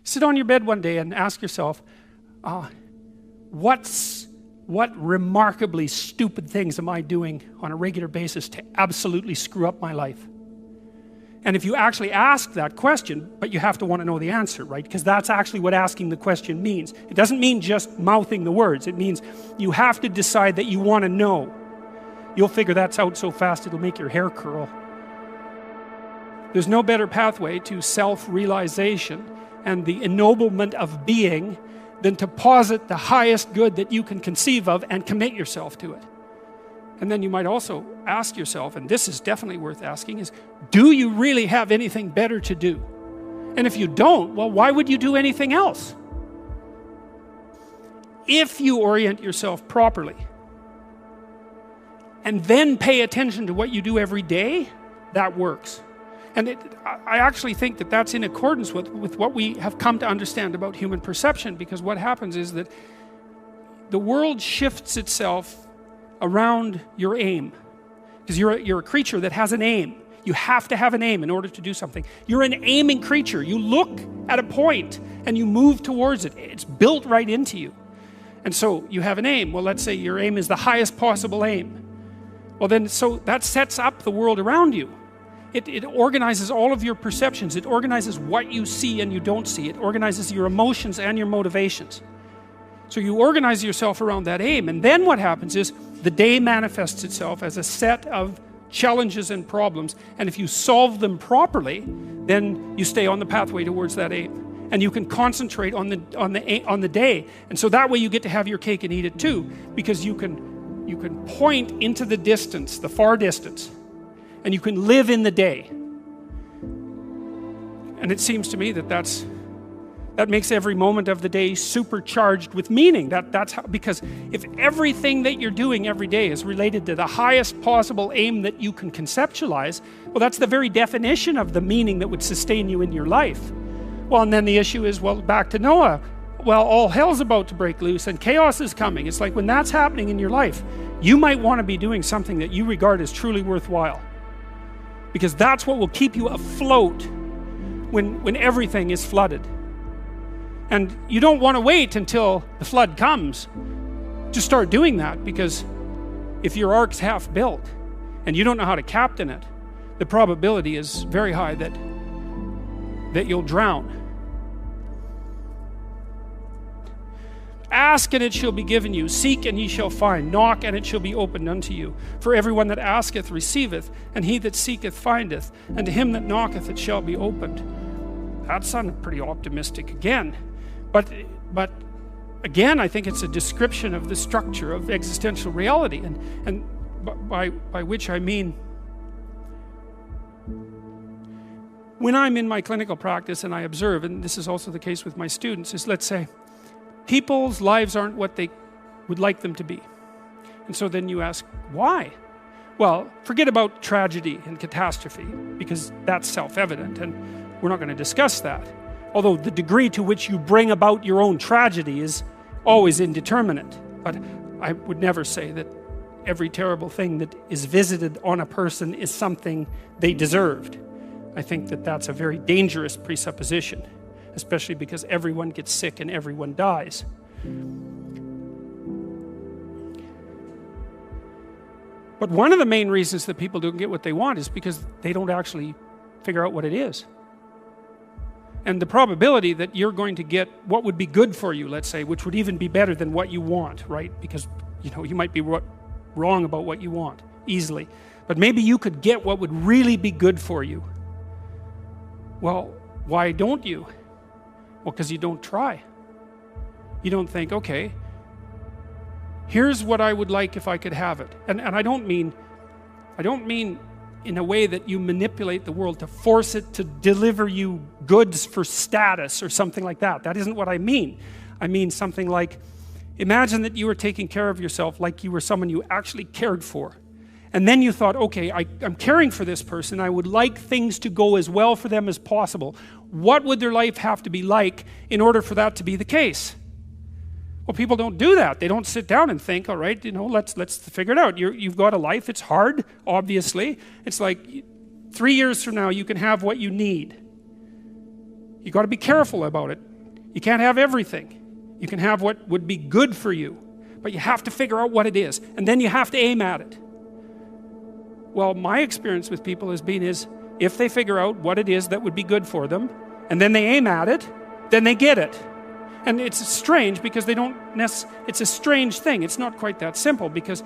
Sit on your bed one day and ask yourself, what remarkably stupid things am I doing on a regular basis to absolutely screw up my life? And if you actually ask that question, but you have to want to know the answer, right? Because that's actually what asking the question means. It doesn't mean just mouthing the words. It means you have to decide that you want to know. You'll figure that's out so fast it'll make your hair curl. There's no better pathway to self-realization and the ennoblement of being than to posit the highest good that you can conceive of and commit yourself to it. And then you might also ask yourself, and this is definitely worth asking, is do you really have anything better to do? And if you don't, well, why would you do anything else? If you orient yourself properly and then pay attention to what you do every day, that works. And I actually think that that's in accordance with what we have come to understand about human perception, because what happens is that the world shifts itself around your aim. Because you're a creature that has an aim. You have to have an aim in order to do something. You're an aiming creature. You look at a point and you move towards it. It's built right into you. And so you have an aim. Well, let's say your aim is the highest possible aim. Well then, so that sets up the world around you. It organizes all of your perceptions. It organizes what you see and you don't see. It organizes your emotions and your motivations. So you organize yourself around that aim, and then what happens is the day manifests itself as a set of challenges and problems, and if you solve them properly, then you stay on the pathway towards that aim. And you can concentrate on the day. And so that way you get to have your cake and eat it too, because you can point into the distance, the far distance, and you can live in the day. And it seems to me that that makes every moment of the day supercharged with meaning. That's how, because if everything that you're doing every day is related to the highest possible aim that you can conceptualize, well, that's the very definition of the meaning that would sustain you in your life. Well, and then the issue is, well, back to Noah. Well, all hell's about to break loose and chaos is coming. It's like when that's happening in your life, you might want to be doing something that you regard as truly worthwhile. Because that's what will keep you afloat when everything is flooded. And you don't want to wait until the flood comes to start doing that, because if your ark's half built and you don't know how to captain it, the probability is very high that you'll drown. Ask and it shall be given you. Seek and ye shall find. Knock and it shall be opened unto you. For everyone that asketh receiveth, and he that seeketh findeth, and to him that knocketh it shall be opened. That sounded pretty optimistic again. But again, I think it's a description of the structure of existential reality, and by which I mean, when I'm in my clinical practice and I observe, and this is also the case with my students, is let's say people's lives aren't what they would like them to be. And so then you ask, why? Well, forget about tragedy and catastrophe, because that's self-evident, and we're not going to discuss that. Although the degree to which you bring about your own tragedy is always indeterminate. But I would never say that every terrible thing that is visited on a person is something they deserved. I think that that's a very dangerous presupposition, especially because everyone gets sick and everyone dies. But one of the main reasons that people don't get what they want is because they don't actually figure out what it is. And the probability that you're going to get what would be good for you, let's say, which would even be better than what you want, right? Because, you might be wrong about what you want easily. But maybe you could get what would really be good for you. Well, why don't you? Well, because you don't try. You don't think, okay, here's what I would like if I could have it. And I don't mean in a way that you manipulate the world to force it to deliver you goods for status or something like that. That isn't what I mean. I mean something like, imagine that you were taking care of yourself like you were someone you actually cared for. And then you thought, okay, I'm caring for this person. I would like things to go as well for them as possible. What would their life have to be like in order for that to be the case? Well, people don't do that. They don't sit down and think, all right, let's figure it out. You've got a life. It's hard, obviously. It's like 3 years from now, you can have what you need. You got to be careful about it. You can't have everything. You can have what would be good for you, but you have to figure out what it is, and then you have to aim at it. Well, my experience with people has been if they figure out what it is that would be good for them, and then they aim at it, then they get it. And it's strange because it's a strange thing. It's not quite that simple because,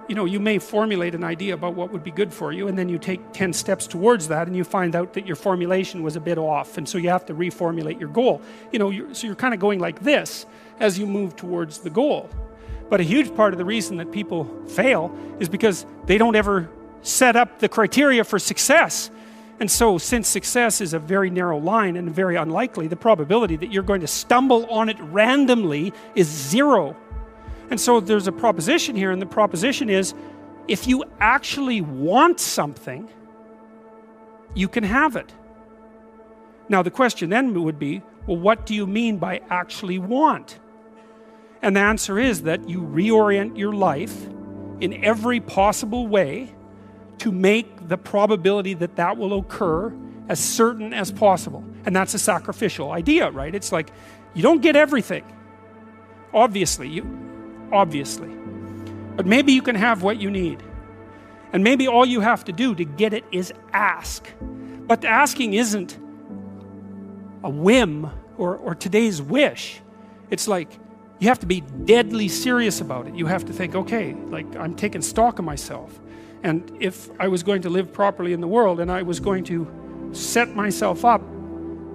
you may formulate an idea about what would be good for you, and then you take 10 steps towards that, and you find out that your formulation was a bit off, and so you have to reformulate your goal. So you're kind of going like this as you move towards the goal. But a huge part of the reason that people fail is because they don't ever set up the criteria for success. And so, since success is a very narrow line and very unlikely, the probability that you're going to stumble on it randomly is 0. And so there's a proposition here, and the proposition is, if you actually want something, you can have it. Now the question then would be, well, what do you mean by actually want? And the answer is that you reorient your life in every possible way to make the probability that that will occur as certain as possible. And that's a sacrificial idea, right? It's like, you don't get everything. Obviously. But maybe you can have what you need. And maybe all you have to do to get it is ask. But asking isn't a whim or today's wish. It's like, you have to be deadly serious about it. You have to think, okay, like I'm taking stock of myself. And if I was going to live properly in the world and I was going to set myself up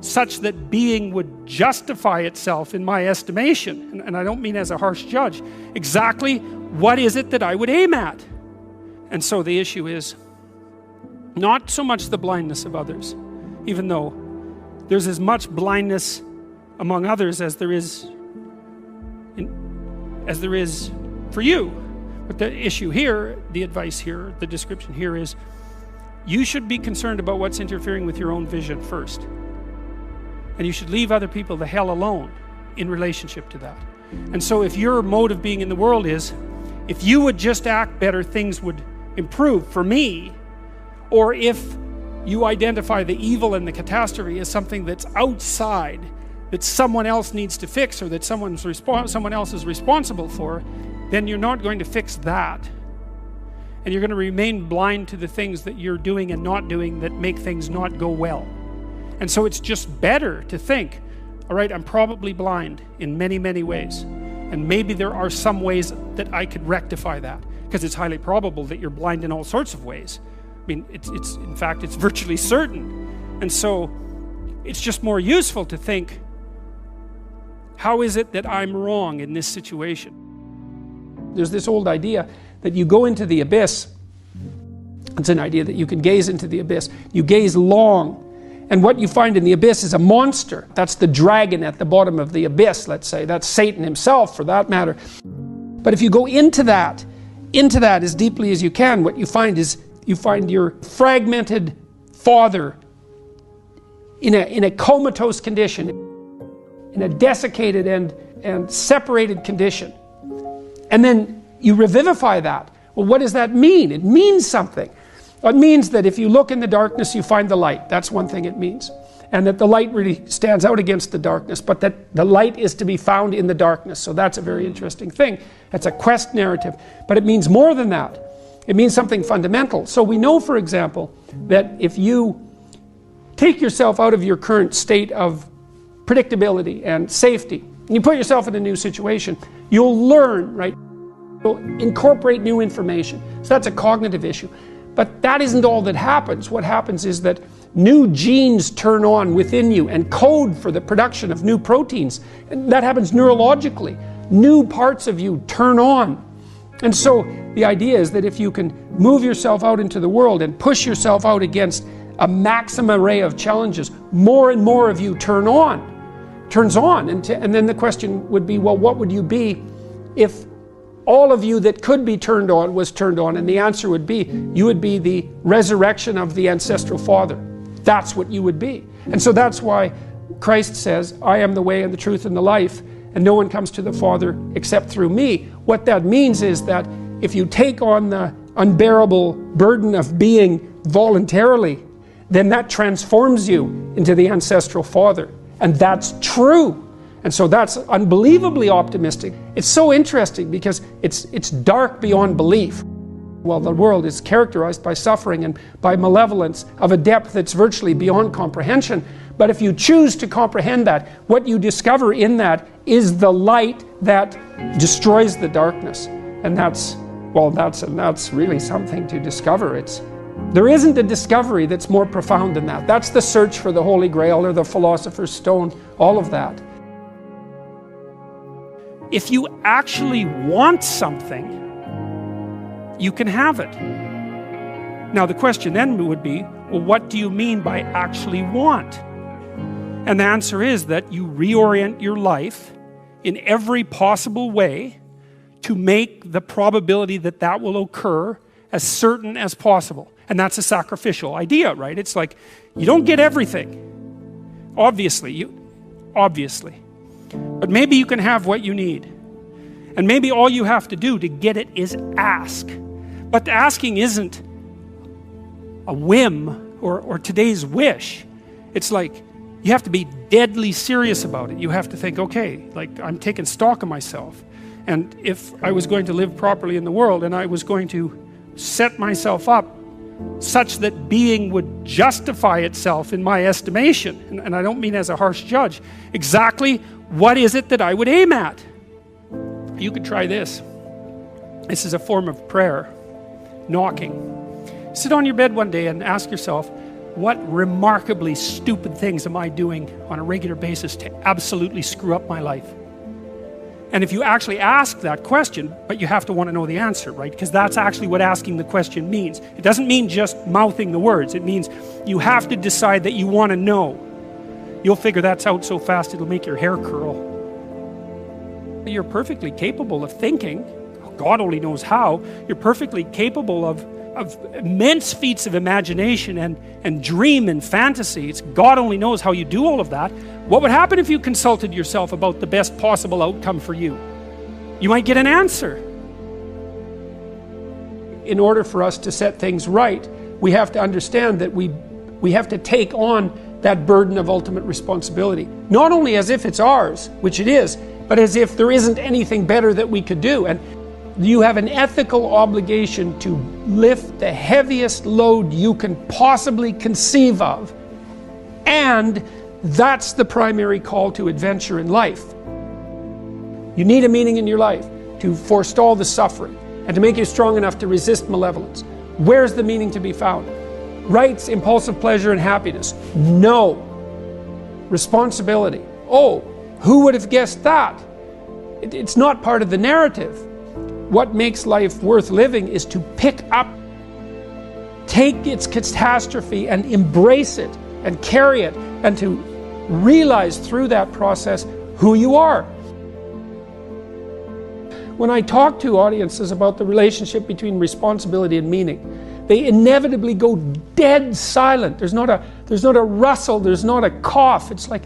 such that being would justify itself in my estimation, and I don't mean as a harsh judge, exactly what is it that I would aim at? And so the issue is not so much the blindness of others, even though there's as much blindness among others as there is for you. But the issue here, the advice here, the description here is, you should be concerned about what's interfering with your own vision first. And you should leave other people the hell alone in relationship to that. And so if your mode of being in the world is, if you would just act better, things would improve for me, or if you identify the evil and the catastrophe as something that's outside, that someone else needs to fix, or that someone else is responsible for, then you're not going to fix that. And you're going to remain blind to the things that you're doing and not doing that make things not go well. And so it's just better to think, all right, I'm probably blind in many, many ways. And maybe there are some ways that I could rectify that, because it's highly probable that you're blind in all sorts of ways. I mean, in fact, it's virtually certain. And so it's just more useful to think, how is it that I'm wrong in this situation? There's this old idea that you go into the abyss. It's an idea that you can gaze into the abyss. You gaze long, and what you find in the abyss is a monster. That's the dragon at the bottom of the abyss, let's say. That's Satan himself, for that matter. But if you go into that as deeply as you can, what you find is you find your fragmented father in a comatose condition, in a desiccated and separated condition. And then you revivify that. Well, what does that mean? It means something. It means that if you look in the darkness, you find the light. That's one thing it means. And that the light really stands out against the darkness, but that the light is to be found in the darkness. So that's a very interesting thing. That's a quest narrative. But it means more than that. It means something fundamental. So we know, for example, that if you take yourself out of your current state of predictability and safety, and you put yourself in a new situation, you'll learn, right? You'll incorporate new information. So that's a cognitive issue. But that isn't all that happens. What happens is that new genes turn on within you and code for the production of new proteins. And that happens neurologically. New parts of you turn on. And so the idea is that if you can move yourself out into the world and push yourself out against a maximum array of challenges, more and more of you turns on. And then the question would be, well, what would you be if all of you that could be turned on was turned on? And the answer would be, you would be the resurrection of the ancestral father. That's what you would be. And so that's why Christ says, I am the way and the truth and the life, and no one comes to the Father except through me. What that means is that if you take on the unbearable burden of being voluntarily, then that transforms you into the ancestral father. And that's true. And so that's unbelievably optimistic. It's so interesting because it's dark beyond belief. Well, the world is characterized by suffering and by malevolence of a depth that's virtually beyond comprehension. But if you choose to comprehend that, what you discover in that is the light that destroys the darkness. And that's really something to discover. There isn't a discovery that's more profound than that. That's the search for the Holy Grail or the Philosopher's Stone, all of that. If you actually want something, you can have it. Now the question then would be, well, what do you mean by actually want? And the answer is that you reorient your life in every possible way to make the probability that that will occur as certain as possible. And that's a sacrificial idea, right? It's like, you don't get everything. Obviously. But maybe you can have what you need. And maybe all you have to do to get it is ask. But the asking isn't a whim or today's wish. It's like, you have to be deadly serious about it. You have to think, okay, like I'm taking stock of myself. And if I was going to live properly in the world and I was going to set myself up such that being would justify itself in my estimation, and I don't mean as a harsh judge, exactly what is it that I would aim at? You could try this. This is a form of prayer, knocking. Sit on your bed one day and ask yourself, what remarkably stupid things am I doing on a regular basis to absolutely screw up my life? And if you actually ask that question, but you have to want to know the answer, right? Because that's actually what asking the question means. It doesn't mean just mouthing the words. It means you have to decide that you want to know. You'll figure that's out so fast it'll make your hair curl. You're perfectly capable of thinking. God only knows how. You're perfectly capable of immense feats of imagination and dream and fantasy. It's God only knows how you do all of that. What would happen if you consulted yourself about the best possible outcome for you? You might get an answer. In order for us to set things right, we have to understand that we have to take on that burden of ultimate responsibility. Not only as if it's ours, which it is, but as if there isn't anything better that we could do. And you have an ethical obligation to lift the heaviest load you can possibly conceive of. And that's the primary call to adventure in life. You need a meaning in your life to forestall the suffering and to make you strong enough to resist malevolence. Where's the meaning to be found? Rights, impulsive pleasure, and happiness? No. Responsibility? Oh, who would have guessed that? It's not part of the narrative. What makes life worth living is to pick up, take its catastrophe and embrace it and carry it, and to realize through that process who you are. When I talk to audiences about the relationship between responsibility and meaning, they inevitably go dead silent. There's not a rustle, there's not a cough. It's like,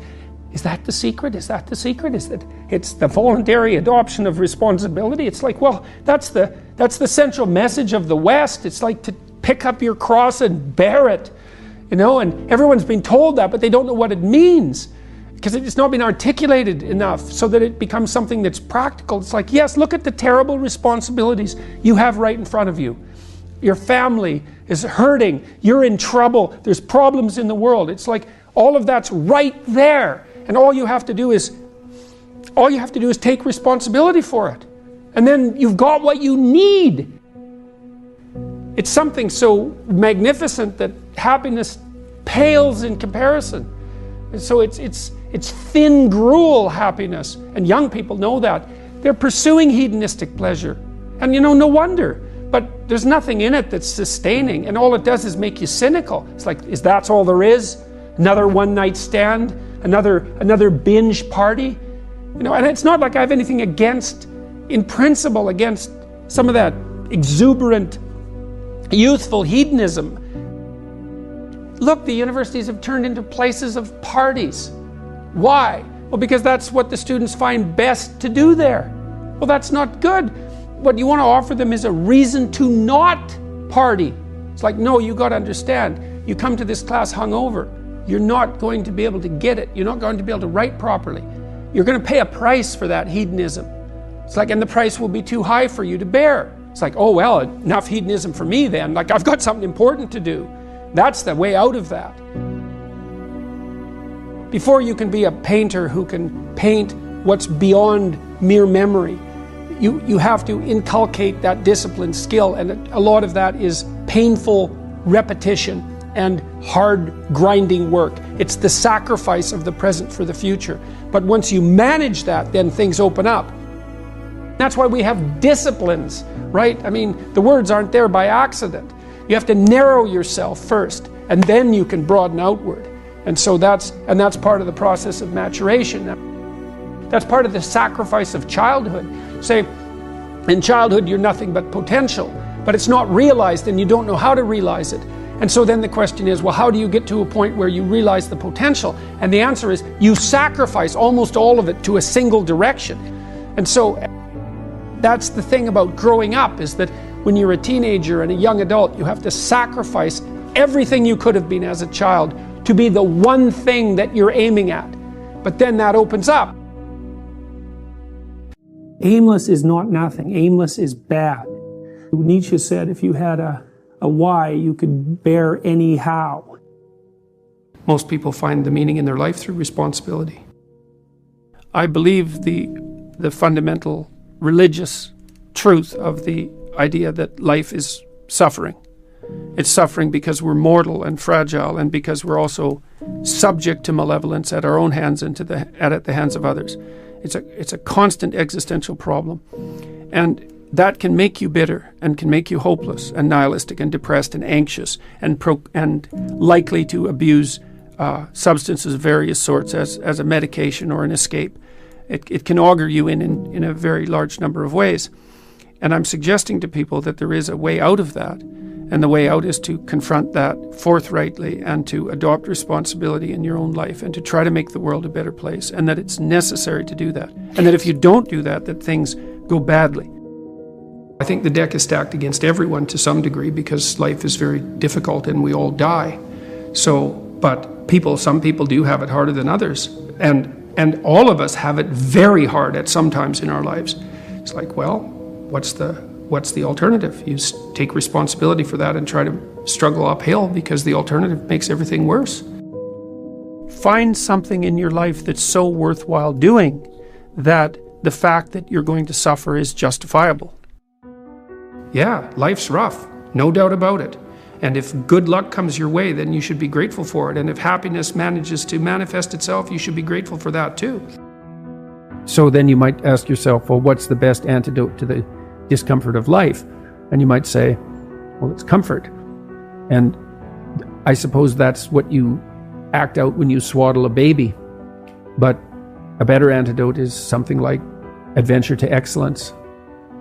is that the secret? Is that the secret? Is that it's the voluntary adoption of responsibility? It's like, well, that's the central message of the West. It's like to pick up your cross and bear it, you know. And everyone's been told that, but they don't know what it means because it's not been articulated enough so that it becomes something that's practical. It's like, yes, look at the terrible responsibilities you have right in front of you. Your family is hurting. You're in trouble. There's problems in the world. It's like all of that's right there. And all you have to do is take responsibility for it. And then you've got what you need. It's something so magnificent that happiness pales in comparison. And so it's thin gruel happiness. And young people know that. They're pursuing hedonistic pleasure. And you know, no wonder. But there's nothing in it that's sustaining. And all it does is make you cynical. It's like, is that all there is? Another one-night stand? Another binge party? You know, and it's not like I have anything in principle, against some of that exuberant, youthful hedonism. Look, the universities have turned into places of parties. Why? Well, because that's what the students find best to do there. Well, that's not good. What you want to offer them is a reason to not party. It's like, no, you got to understand. you come to this class hungover, you're not going to be able to get it. You're not going to be able to write properly. You're going to pay a price for that hedonism. It's like, and the price will be too high for you to bear. It's like, oh, well, enough hedonism for me then. Like, I've got something important to do. That's the way out of that. Before you can be a painter who can paint what's beyond mere memory, you have to inculcate that disciplined skill, and a lot of that is painful repetition and hard grinding work. It's the sacrifice of the present for the future. But once you manage that, then things open up. That's why we have disciplines, right? I mean, the words aren't there by accident. You have to narrow yourself first, and then you can broaden outward. And so that's part of the process of maturation. That's part of the sacrifice of childhood. Say, in childhood you're nothing but potential, but it's not realized and you don't know how to realize it. And so then the question is, well, how do you get to a point where you realize the potential? And the answer is, you sacrifice almost all of it to a single direction. And so that's the thing about growing up, is that when you're a teenager and a young adult, you have to sacrifice everything you could have been as a child to be the one thing that you're aiming at. But then that opens up. Aimless is not nothing. Aimless is bad. Nietzsche said if you had a why, you could bear any how. Most people find the meaning in their life through responsibility. I believe the fundamental religious truth of the idea that life is suffering. It's suffering because we're mortal and fragile, and because we're also subject to malevolence at our own hands and at the hands of others. It's a constant existential problem. And that can make you bitter and can make you hopeless and nihilistic and depressed and anxious and likely to abuse substances of various sorts as a medication or an escape. It can augur you in a very large number of ways. And I'm suggesting to people that there is a way out of that. And the way out is to confront that forthrightly and to adopt responsibility in your own life and to try to make the world a better place, and that it's necessary to do that. And that if you don't do that, that things go badly. I think the deck is stacked against everyone to some degree because life is very difficult and we all die. But some people do have it harder than others. And all of us have it very hard at some times in our lives. It's like, well, what's the alternative? You take responsibility for that and try to struggle uphill, because the alternative makes everything worse. Find something in your life that's so worthwhile doing that the fact that you're going to suffer is justifiable. Yeah, life's rough, no doubt about it. And if good luck comes your way, then you should be grateful for it. And if happiness manages to manifest itself, you should be grateful for that too. So then you might ask yourself, well, what's the best antidote to the discomfort of life? And you might say, well, it's comfort. And I suppose that's what you act out when you swaddle a baby. But a better antidote is something like adventure to excellence.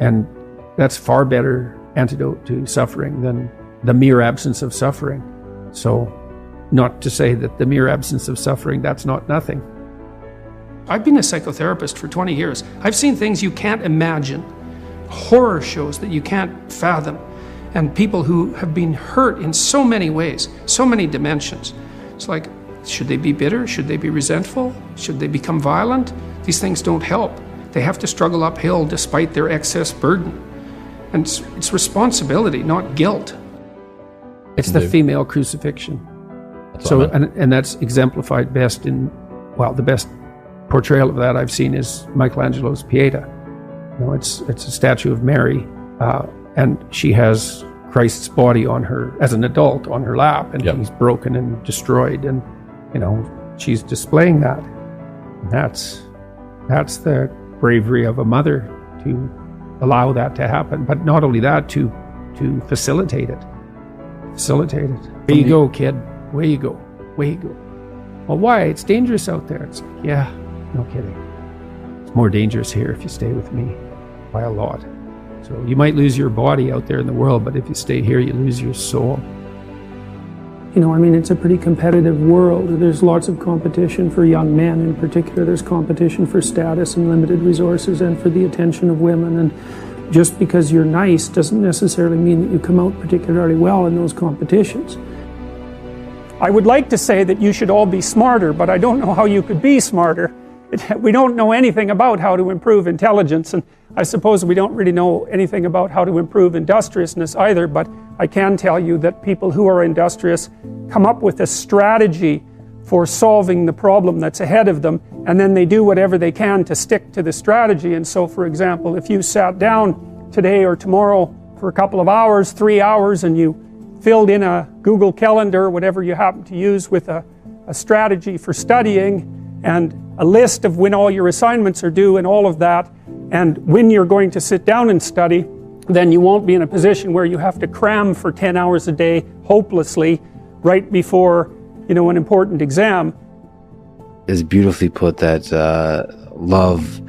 And that's far better antidote to suffering than the mere absence of suffering. So, not to say that the mere absence of suffering, that's not nothing. I've been a psychotherapist for 20 years. I've seen things you can't imagine. Horror shows that you can't fathom. And people who have been hurt in so many ways, so many dimensions. It's like, should they be bitter? Should they be resentful? Should they become violent? These things don't help. They have to struggle uphill despite their excess burden. And it's responsibility, not guilt. It's the female crucifixion. And that's exemplified best in, well, the best portrayal of that I've seen is Michelangelo's Pieta. You know, it's a statue of Mary, and she has Christ's body on her, as an adult, on her lap, and he's broken and destroyed, and you know, she's displaying that. And that's the bravery of a mother to allow that to happen, but not only that, to facilitate it. Where you go, kid. Where you go. Well, why? It's dangerous out there. It's like, yeah, no kidding. It's more dangerous here if you stay with me by a lot. So you might lose your body out there in the world, but if you stay here, you lose your soul. You know, I mean, it's a pretty competitive world. There's lots of competition for young men in particular. There's competition for status and limited resources and for the attention of women. And just because you're nice doesn't necessarily mean that you come out particularly well in those competitions. I would like to say that you should all be smarter, but I don't know how you could be smarter. We don't know anything about how to improve intelligence, and I suppose we don't really know anything about how to improve industriousness either, but I can tell you that people who are industrious come up with a strategy for solving the problem that's ahead of them, and then they do whatever they can to stick to the strategy. And so, for example, if you sat down today or tomorrow for a couple of hours, 3 hours, and you filled in a Google Calendar, whatever you happen to use, with a strategy for studying and a list of when all your assignments are due and all of that, and when you're going to sit down and study, then you won't be in a position where you have to cram for 10 hours a day hopelessly right before, you know, an important exam. It's beautifully put that love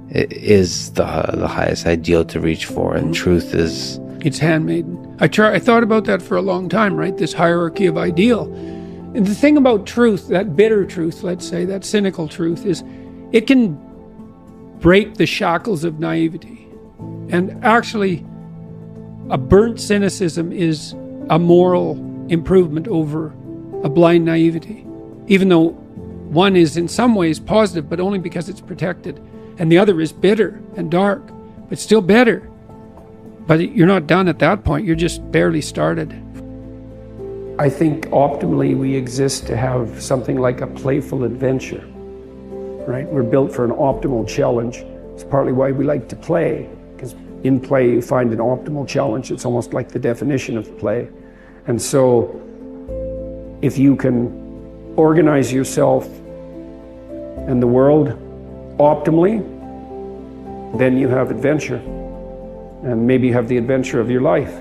is the highest ideal to reach for, and truth is... It's handmaiden. I thought about that for a long time, right? This hierarchy of ideal. And the thing about truth, that bitter truth, let's say, that cynical truth, is it can break the shackles of naivety. And actually, a burnt cynicism is a moral improvement over a blind naivety. Even though one is in some ways positive, but only because it's protected. And the other is bitter and dark, but still better. But you're not done at that point, you're just barely started. I think optimally we exist to have something like a playful adventure, right? We're built for an optimal challenge. It's partly why we like to play, because in play you find an optimal challenge. It's almost like the definition of play. And so if you can organize yourself and the world optimally, then you have adventure. And maybe you have the adventure of your life.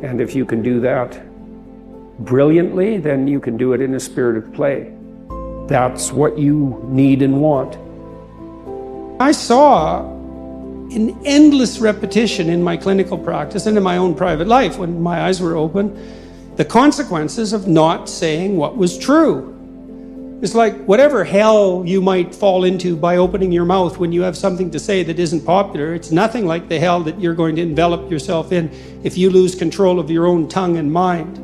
And if you can do that brilliantly, then you can do it in a spirit of play. That's what you need and want. I saw in endless repetition in my clinical practice and in my own private life, when my eyes were open, the consequences of not saying what was true. It's like whatever hell you might fall into by opening your mouth when you have something to say that isn't popular, it's nothing like the hell that you're going to envelop yourself in if you lose control of your own tongue and mind.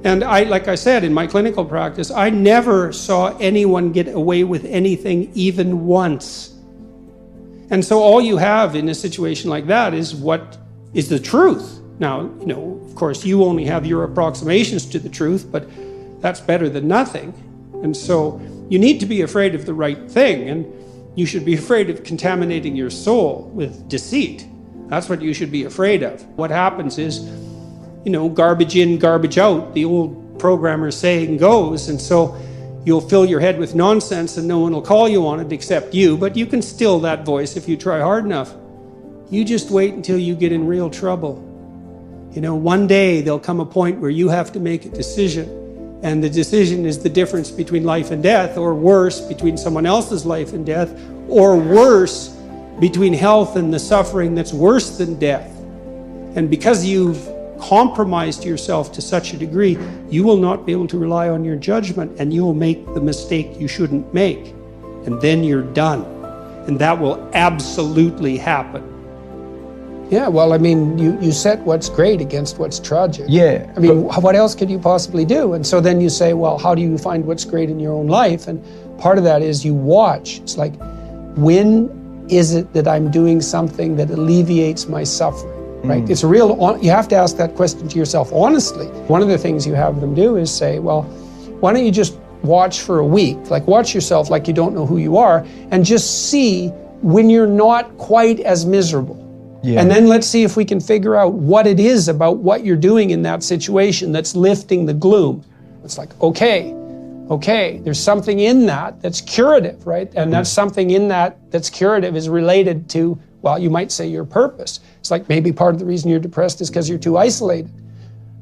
And like I said, in my clinical practice, I never saw anyone get away with anything even once. And so all you have in a situation like that is what is the truth. Now, you know, of course, you only have your approximations to the truth, but that's better than nothing. And so you need to be afraid of the right thing, and you should be afraid of contaminating your soul with deceit. That's what you should be afraid of. What happens is, you know, garbage in, garbage out, the old programmer saying goes, and so you'll fill your head with nonsense and no one will call you on it except you, but you can still that voice if you try hard enough. You just wait until you get in real trouble. You know, one day there'll come a point where you have to make a decision. And the decision is the difference between life and death, or worse, between someone else's life and death, or worse, between health and the suffering that's worse than death. And because you've compromised yourself to such a degree, you will not be able to rely on your judgment, and you will make the mistake you shouldn't make. And then you're done. And that will absolutely happen. Yeah, well, I mean, you set what's great against what's tragic. Yeah. I mean, what else could you possibly do? And so then you say, well, how do you find what's great in your own life? And part of that is you watch. It's like, when is it that I'm doing something that alleviates my suffering, right? It's a real, you have to ask that question to yourself honestly. One of the things you have them do is say, well, why don't you just watch for a week? Like, watch yourself like you don't know who you are, and just see when you're not quite as miserable. Yeah. And then let's see if we can figure out what it is about what you're doing in that situation that's lifting the gloom. It's like, okay, there's something in that that's curative, right? And that's something in that that's curative is related to, well, you might say your purpose. It's like maybe part of the reason you're depressed is because you're too isolated.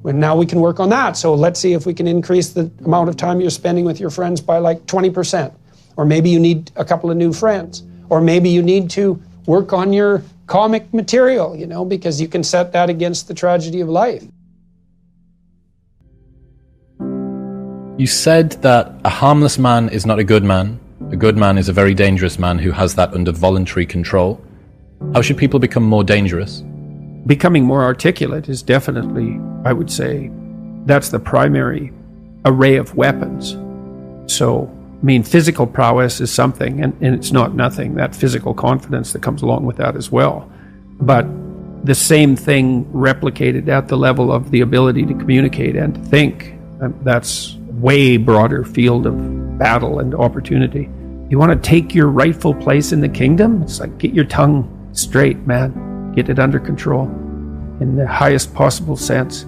Well, now we can work on that. So let's see if we can increase the amount of time you're spending with your friends by like 20%. Or maybe you need a couple of new friends. Or maybe you need to work on your comic material, you know, because you can set that against the tragedy of life. You said that a harmless man is not a good man. A good man is a very dangerous man who has that under voluntary control. How should people become more dangerous? Becoming more articulate is definitely, I would say, that's the primary array of weapons. So, I mean, physical prowess is something, and it's not nothing, that physical confidence that comes along with that as well. But the same thing replicated at the level of the ability to communicate and to think, that's way broader field of battle and opportunity. You want to take your rightful place in the kingdom? It's like, get your tongue straight, man. Get it under control in the highest possible sense.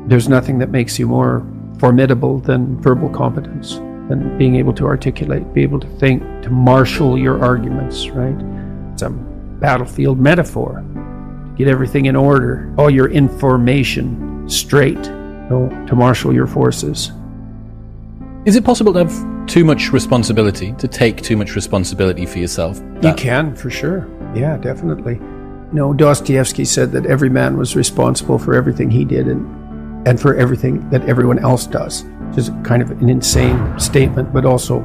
There's nothing that makes you more formidable than verbal competence, than being able to articulate, be able to think, to marshal your arguments, right? It's a battlefield metaphor. Get everything in order, all your information straight, to marshal your forces. Is it possible to have too much responsibility, to take too much responsibility for yourself? You can, for sure. Yeah, definitely. Dostoevsky said that every man was responsible for everything he did and for everything that everyone else does, which is kind of an insane statement, but also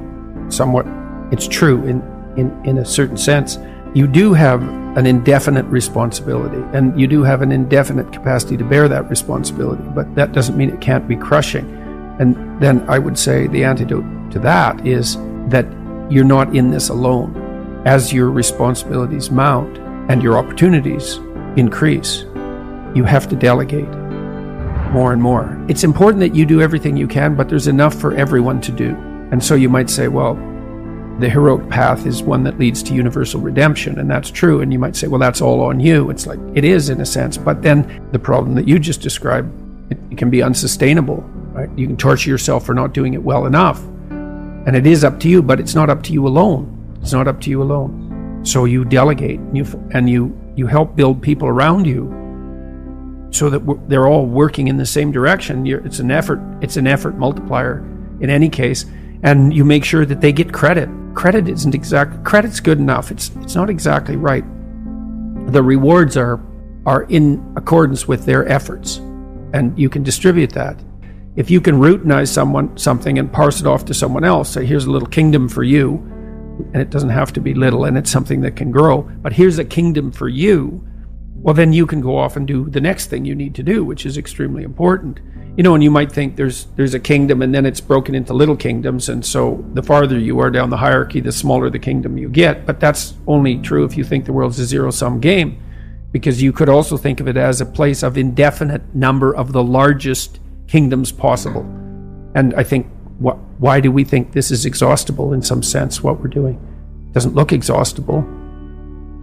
somewhat, it's true in a certain sense. You do have an indefinite responsibility, and you do have an indefinite capacity to bear that responsibility, but that doesn't mean it can't be crushing. And then I would say the antidote to that is that you're not in this alone. As your responsibilities mount and your opportunities increase, you have to delegate more and more. It's important that you do everything you can, but there's enough for everyone to do. And so you might say, well, the heroic path is one that leads to universal redemption, and that's true. And you might say, well, that's all on you. It's like, it is in a sense, but then the problem that you just described, it can be unsustainable, right? You can torture yourself for not doing it well enough. And it is up to you, but it's not up to you alone. It's not up to you alone. So you delegate, and you help build people around you so that they're all working in the same direction. It's an effort multiplier in any case. And you make sure that they get credit. Credit's good enough. It's not exactly right. The rewards are in accordance with their efforts, and you can distribute that. If you can routinize something and parse it off to someone else, say, here's a little kingdom for you, and it doesn't have to be little, and it's something that can grow, but here's a kingdom for you, well, then you can go off and do the next thing you need to do, which is extremely important. And you might think there's a kingdom, and then it's broken into little kingdoms, and so the farther you are down the hierarchy, the smaller the kingdom you get. But that's only true if you think the world's a zero-sum game, because you could also think of it as a place of indefinite number of the largest kingdoms possible. And I think, why do we think this is exhaustible in some sense, what we're doing? It doesn't look exhaustible.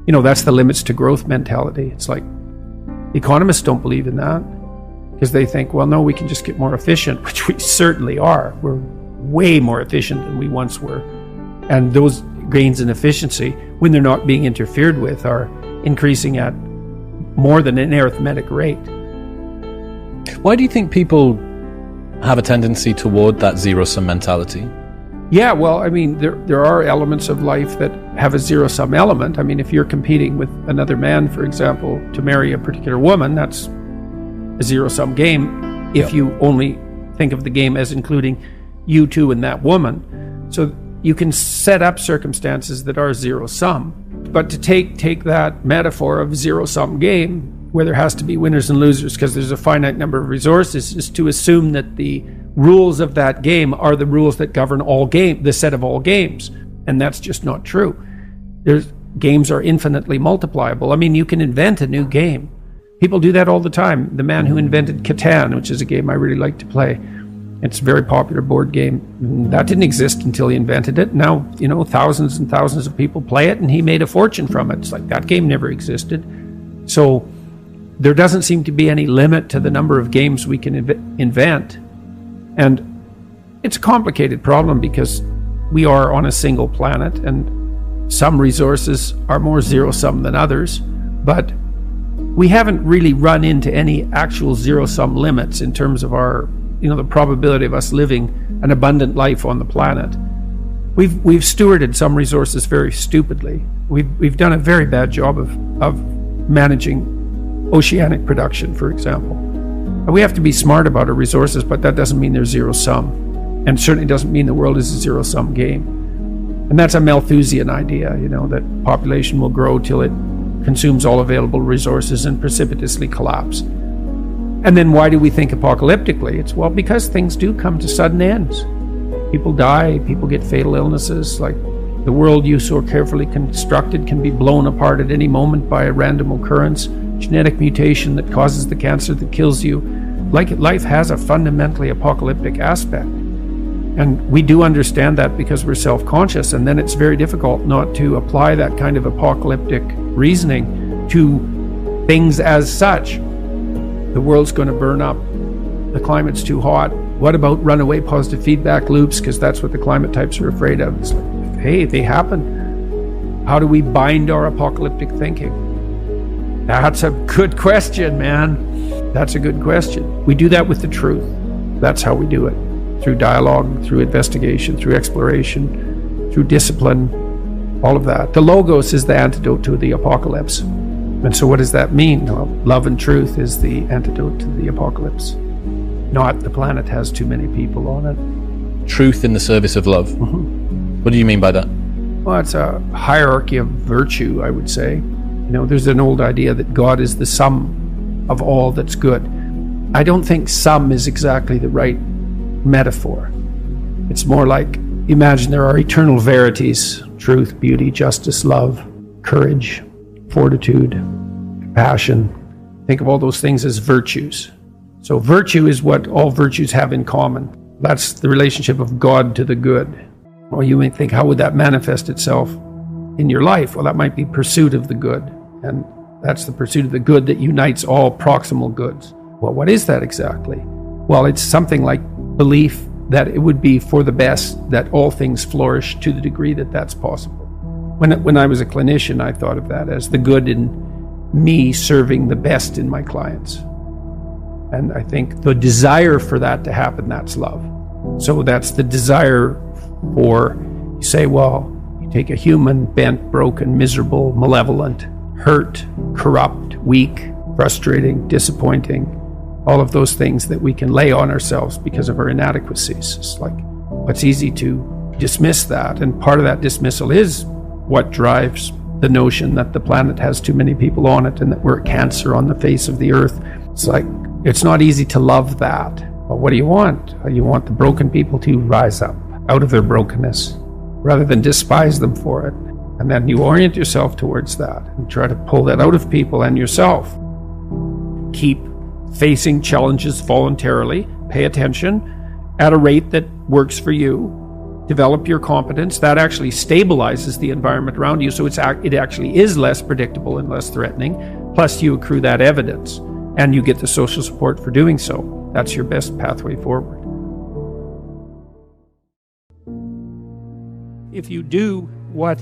That's the limits to growth mentality. It's like, economists don't believe in that, because they think, well, no, we can just get more efficient, which we certainly are. We're way more efficient than we once were. And those gains in efficiency, when they're not being interfered with, are increasing at more than an arithmetic rate. Why do you think people have a tendency toward that zero-sum mentality? Yeah, well, I mean, there are elements of life that have a zero-sum element. I mean, if you're competing with another man, for example, to marry a particular woman, that's a zero-sum game if you only think of the game as including you two and that woman. So you can set up circumstances that are zero-sum. But to take that metaphor of zero-sum game, where there has to be winners and losers because there's a finite number of resources, is to assume that the rules of that game are the rules that govern the set of all games. And that's just not true. Games are infinitely multipliable. I mean, you can invent a new game. People do that all the time. The man who invented Catan, which is a game I really like to play, it's a very popular board game. That didn't exist until he invented it. Now, thousands and thousands of people play it, and he made a fortune from it. It's like, that game never existed. So there doesn't seem to be any limit to the number of games we can invent. And it's a complicated problem because we are on a single planet, and some resources are more zero-sum than others, but we haven't really run into any actual zero-sum limits in terms of our, the probability of us living an abundant life on the planet. We've stewarded some resources very stupidly. We've done a very bad job of managing oceanic production, for example. We have to be smart about our resources, but that doesn't mean they're zero-sum, and certainly doesn't mean the world is a zero-sum game. And that's a Malthusian idea, that population will grow till it consumes all available resources and precipitously collapse. And then why do we think apocalyptically? It's, well, because things do come to sudden ends. People die, people get fatal illnesses, like the world you so carefully constructed can be blown apart at any moment by a random occurrence, genetic mutation that causes the cancer that kills you. Like life has a fundamentally apocalyptic aspect. And we do understand that because we're self-conscious, and then it's very difficult not to apply that kind of apocalyptic reasoning to things as such. The world's going to burn up. The climate's too hot. What about runaway positive feedback loops? Because that's what the climate types are afraid of. It's like, hey, they happen. How do we bind our apocalyptic thinking? That's a good question, man. That's a good question. We do that with the truth. That's how we do it. Through dialogue, through investigation, through exploration, through discipline, all of that. The Logos is the antidote to the apocalypse. And so what does that mean? Well, love and truth is the antidote to the apocalypse. Not the planet has too many people on it. Truth in the service of love. Mm-hmm. What do you mean by that? Well, it's a hierarchy of virtue, I would say. There's an old idea that God is the sum of all that's good. I don't think sum is exactly the right metaphor. It's more like, imagine there are eternal verities: truth, beauty, justice, love, courage, fortitude, compassion. Think of all those things as virtues. So virtue is what all virtues have in common. That's the relationship of God to the good. Well, you may think, how would that manifest itself in your life? Well, that might be pursuit of the good. And that's the pursuit of the good that unites all proximal goods. Well, what is that exactly? Well, it's something like belief that it would be for the best that all things flourish to the degree that that's possible. When I was a clinician, I thought of that as the good in me serving the best in my clients. And I think the desire for that to happen, that's love. So that's the desire for, you say, well, you take a human, bent, broken, miserable, malevolent, hurt, corrupt, weak, frustrating, disappointing, all of those things that we can lay on ourselves because of our inadequacies. It's like, it's easy to dismiss that. And part of that dismissal is what drives the notion that the planet has too many people on it and that we're a cancer on the face of the earth. It's like, it's not easy to love that. But what do you want? You want the broken people to rise up out of their brokenness rather than despise them for it. And then you orient yourself towards that and try to pull that out of people and yourself. Keep facing challenges voluntarily. Pay attention at a rate that works for you. Develop your competence. That actually stabilizes the environment around you, so it actually is less predictable and less threatening. Plus you accrue that evidence and you get the social support for doing so. That's your best pathway forward. If you do what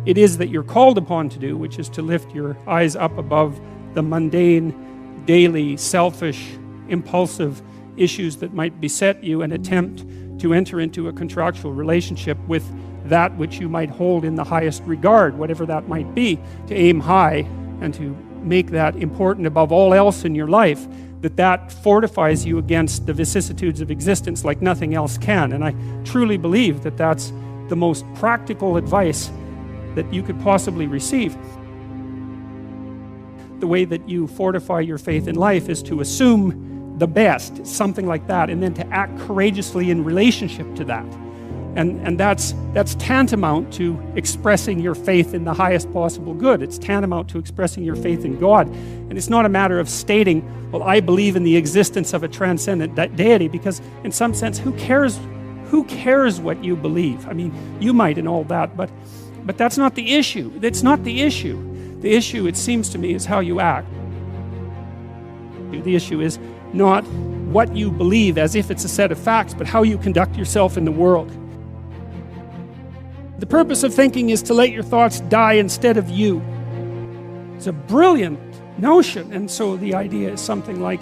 it is that you're called upon to do, which is to lift your eyes up above the mundane, daily, selfish, impulsive issues that might beset you and attempt to enter into a contractual relationship with that which you might hold in the highest regard, whatever that might be, to aim high and to make that important above all else in your life, that fortifies you against the vicissitudes of existence like nothing else can. And I truly believe that that's the most practical advice that you could possibly receive. The way that you fortify your faith in life is to assume the best, something like that, and then to act courageously in relationship to that. And that's tantamount to expressing your faith in the highest possible good. It's tantamount to expressing your faith in God. And it's not a matter of stating, well, I believe in the existence of a transcendent deity, because in some sense, who cares what you believe? I mean, you might and all that, but that's not the issue. That's not the issue. The issue, it seems to me, is how you act. The issue is not what you believe as if it's a set of facts, but how you conduct yourself in the world. The purpose of thinking is to let your thoughts die instead of you. It's a brilliant notion, and so the idea is something like,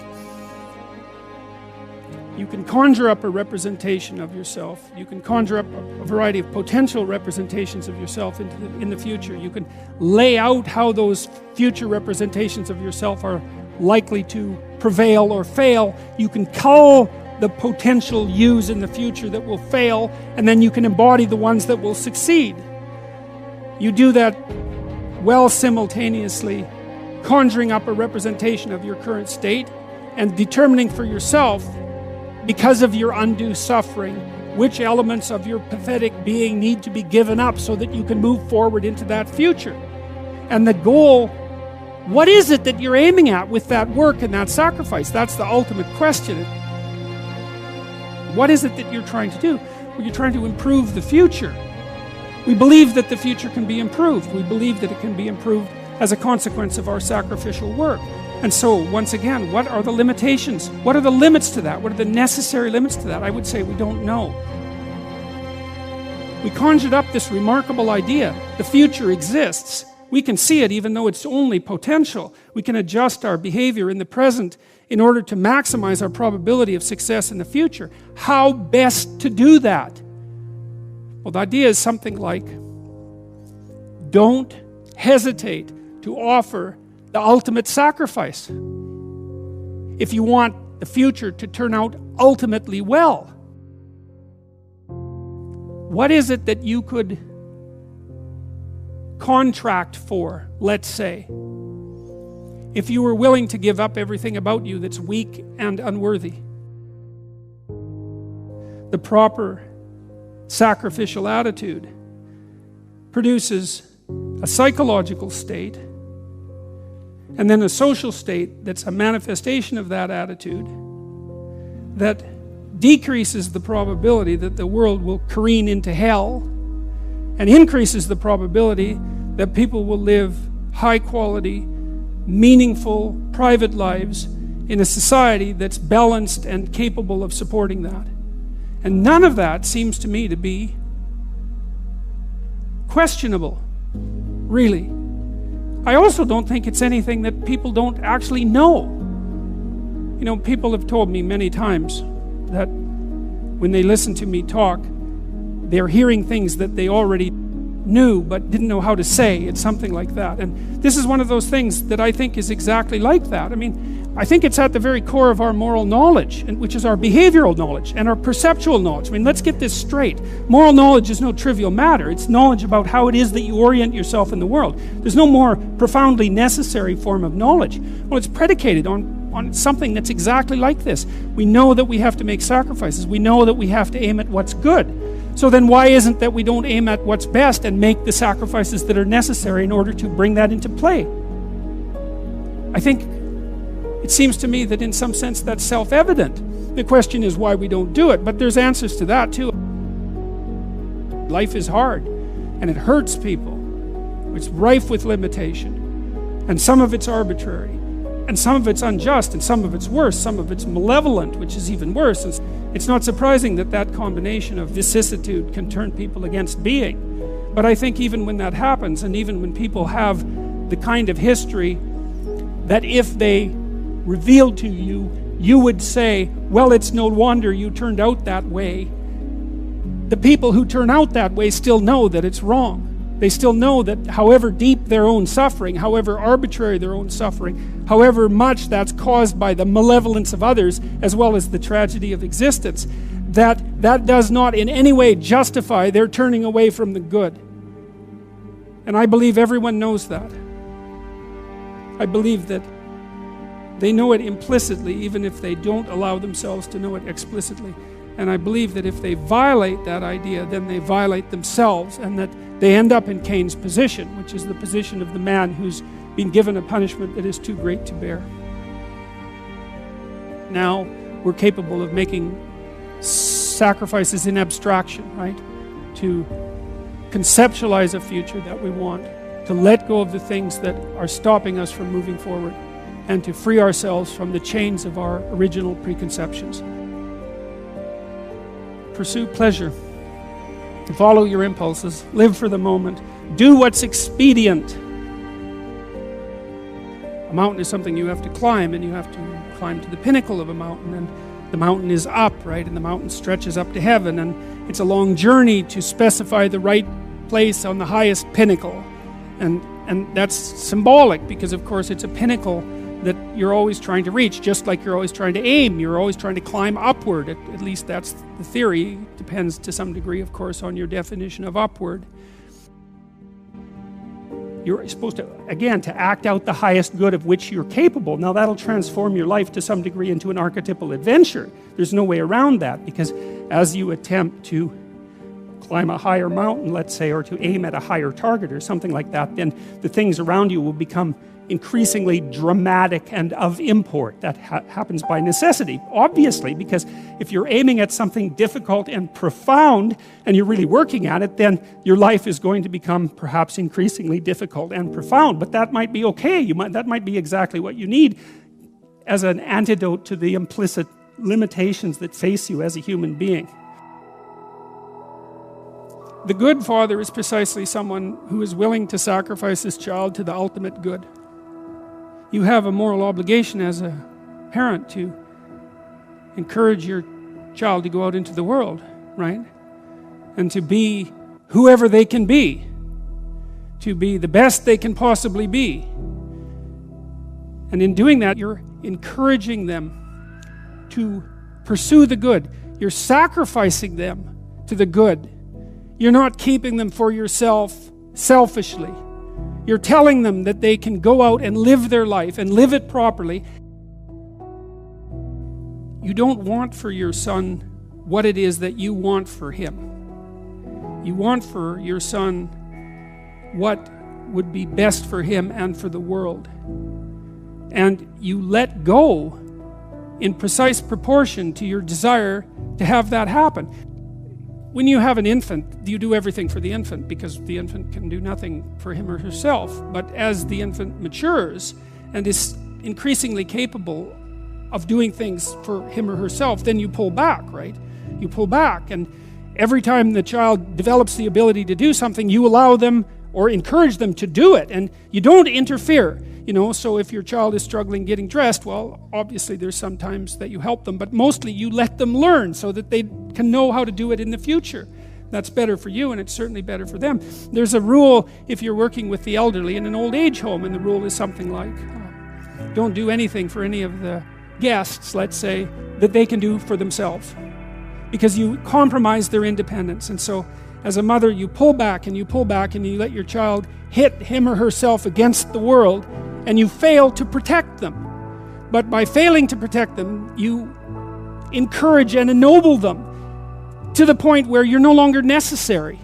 you can conjure up a representation of yourself. You can conjure up a variety of potential representations of yourself in the future. You can lay out how those future representations of yourself are likely to prevail or fail. You can cull the potential yous in the future that will fail, and then you can embody the ones that will succeed. You do that well simultaneously, conjuring up a representation of your current state and determining for yourself, because of your undue suffering, which elements of your pathetic being need to be given up so that you can move forward into that future. And the goal, what is it that you're aiming at with that work and that sacrifice? That's the ultimate question. What is it that you're trying to do? Well, you're trying to improve the future. We believe that the future can be improved. We believe that it can be improved as a consequence of our sacrificial work. And so, once again, what are the limitations? What are the limits to that? What are the necessary limits to that? I would say we don't know. We conjured up this remarkable idea. The future exists. We can see it even though it's only potential. We can adjust our behavior in the present in order to maximize our probability of success in the future. How best to do that? Well, the idea is something like, don't hesitate to offer the ultimate sacrifice if you want the future to turn out ultimately well. What is it that you could contract for, let's say, if you were willing to give up everything about you that's weak and unworthy? The proper sacrificial attitude produces a psychological state and then a social state that's a manifestation of that attitude that decreases the probability that the world will careen into hell and increases the probability that people will live high quality, meaningful, private lives in a society that's balanced and capable of supporting that. And none of that seems to me to be questionable, really. I also don't think it's anything that people don't actually know. You know, people have told me many times that when they listen to me talk, they're hearing things that they already knew but didn't know how to say. It's something like that. And this is one of those things that I think is exactly like that. I mean, I think it's at the very core of our moral knowledge, which is our behavioral knowledge and our perceptual knowledge. I mean, let's get this straight. Moral knowledge is no trivial matter. It's knowledge about how it is that you orient yourself in the world. There's no more profoundly necessary form of knowledge. Well, it's predicated on something that's exactly like this. We know that we have to make sacrifices. We know that we have to aim at what's good. So then why isn't that we don't aim at what's best and make the sacrifices that are necessary in order to bring that into play? I think it seems to me that in some sense that's self-evident. The question is why we don't do it, but there's answers to that too. Life is hard and it hurts people. It's rife with limitation, and some of it's arbitrary, and some of it's unjust, and some of it's worse, some of it's malevolent, which is even worse. And it's not surprising that that combination of vicissitude can turn people against being. But I think even when that happens, and even when people have the kind of history that if they revealed to you, you would say, well, it's no wonder you turned out that way. The people who turn out that way still know that it's wrong. They still know that however deep their own suffering, however arbitrary their own suffering, however much that's caused by the malevolence of others, as well as the tragedy of existence, that does not in any way justify their turning away from the good. And I believe everyone knows that. I believe that they know it implicitly, even if they don't allow themselves to know it explicitly. And I believe that if they violate that idea, then they violate themselves, and that they end up in Cain's position, which is the position of the man who's been given a punishment that is too great to bear. Now we're capable of making sacrifices in abstraction, right? To conceptualize a future that we want, to let go of the things that are stopping us from moving forward, and to free ourselves from the chains of our original preconceptions. Pursue pleasure. Follow your impulses. Live for the moment. Do what's expedient. A mountain is something you have to climb, and you have to climb to the pinnacle of a mountain, and the mountain is up, right? And the mountain stretches up to heaven, and it's a long journey to specify the right place on the highest pinnacle. And that's symbolic because, of course, it's a pinnacle that you're always trying to reach, just like you're always trying to aim. You're always trying to climb upward. At least that's the theory. It depends to some degree, of course, on your definition of upward. You're supposed to, again, to act out the highest good of which you're capable. Now that'll transform your life to some degree into an archetypal adventure. There's no way around that, because as you attempt to climb a higher mountain, let's say, or to aim at a higher target or something like that, then the things around you will become increasingly dramatic and of import. That happens by necessity, obviously, because if you're aiming at something difficult and profound and you're really working at it, then your life is going to become perhaps increasingly difficult and profound. But that might be okay. That might be exactly what you need as an antidote to the implicit limitations that face you as a human being. The good father is precisely someone who is willing to sacrifice his child to the ultimate good. You have a moral obligation as a parent to encourage your child to go out into the world, right? And to be whoever they can be, to be the best they can possibly be. And in doing that, you're encouraging them to pursue the good. You're sacrificing them to the good. You're not keeping them for yourself selfishly. You're telling them that they can go out and live their life and live it properly. You don't want for your son what it is that you want for him. You want for your son what would be best for him and for the world. And you let go in precise proportion to your desire to have that happen. When you have an infant, you do everything for the infant because the infant can do nothing for him or herself. But as the infant matures and is increasingly capable of doing things for him or herself, then you pull back, right? You pull back, and every time the child develops the ability to do something, you allow them or encourage them to do it, and you don't interfere. So if your child is struggling getting dressed, well, obviously there's some times that you help them, but mostly you let them learn so that they can know how to do it in the future. That's better for you, and it's certainly better for them. There's a rule if you're working with the elderly in an old age home, and the rule is something like, don't do anything for any of the guests, let's say, that they can do for themselves, because you compromise their independence. And so as a mother, you pull back and you pull back, and you let your child hit him or herself against the world, and you fail to protect them. But by failing to protect them, you encourage and ennoble them to the point where you're no longer necessary.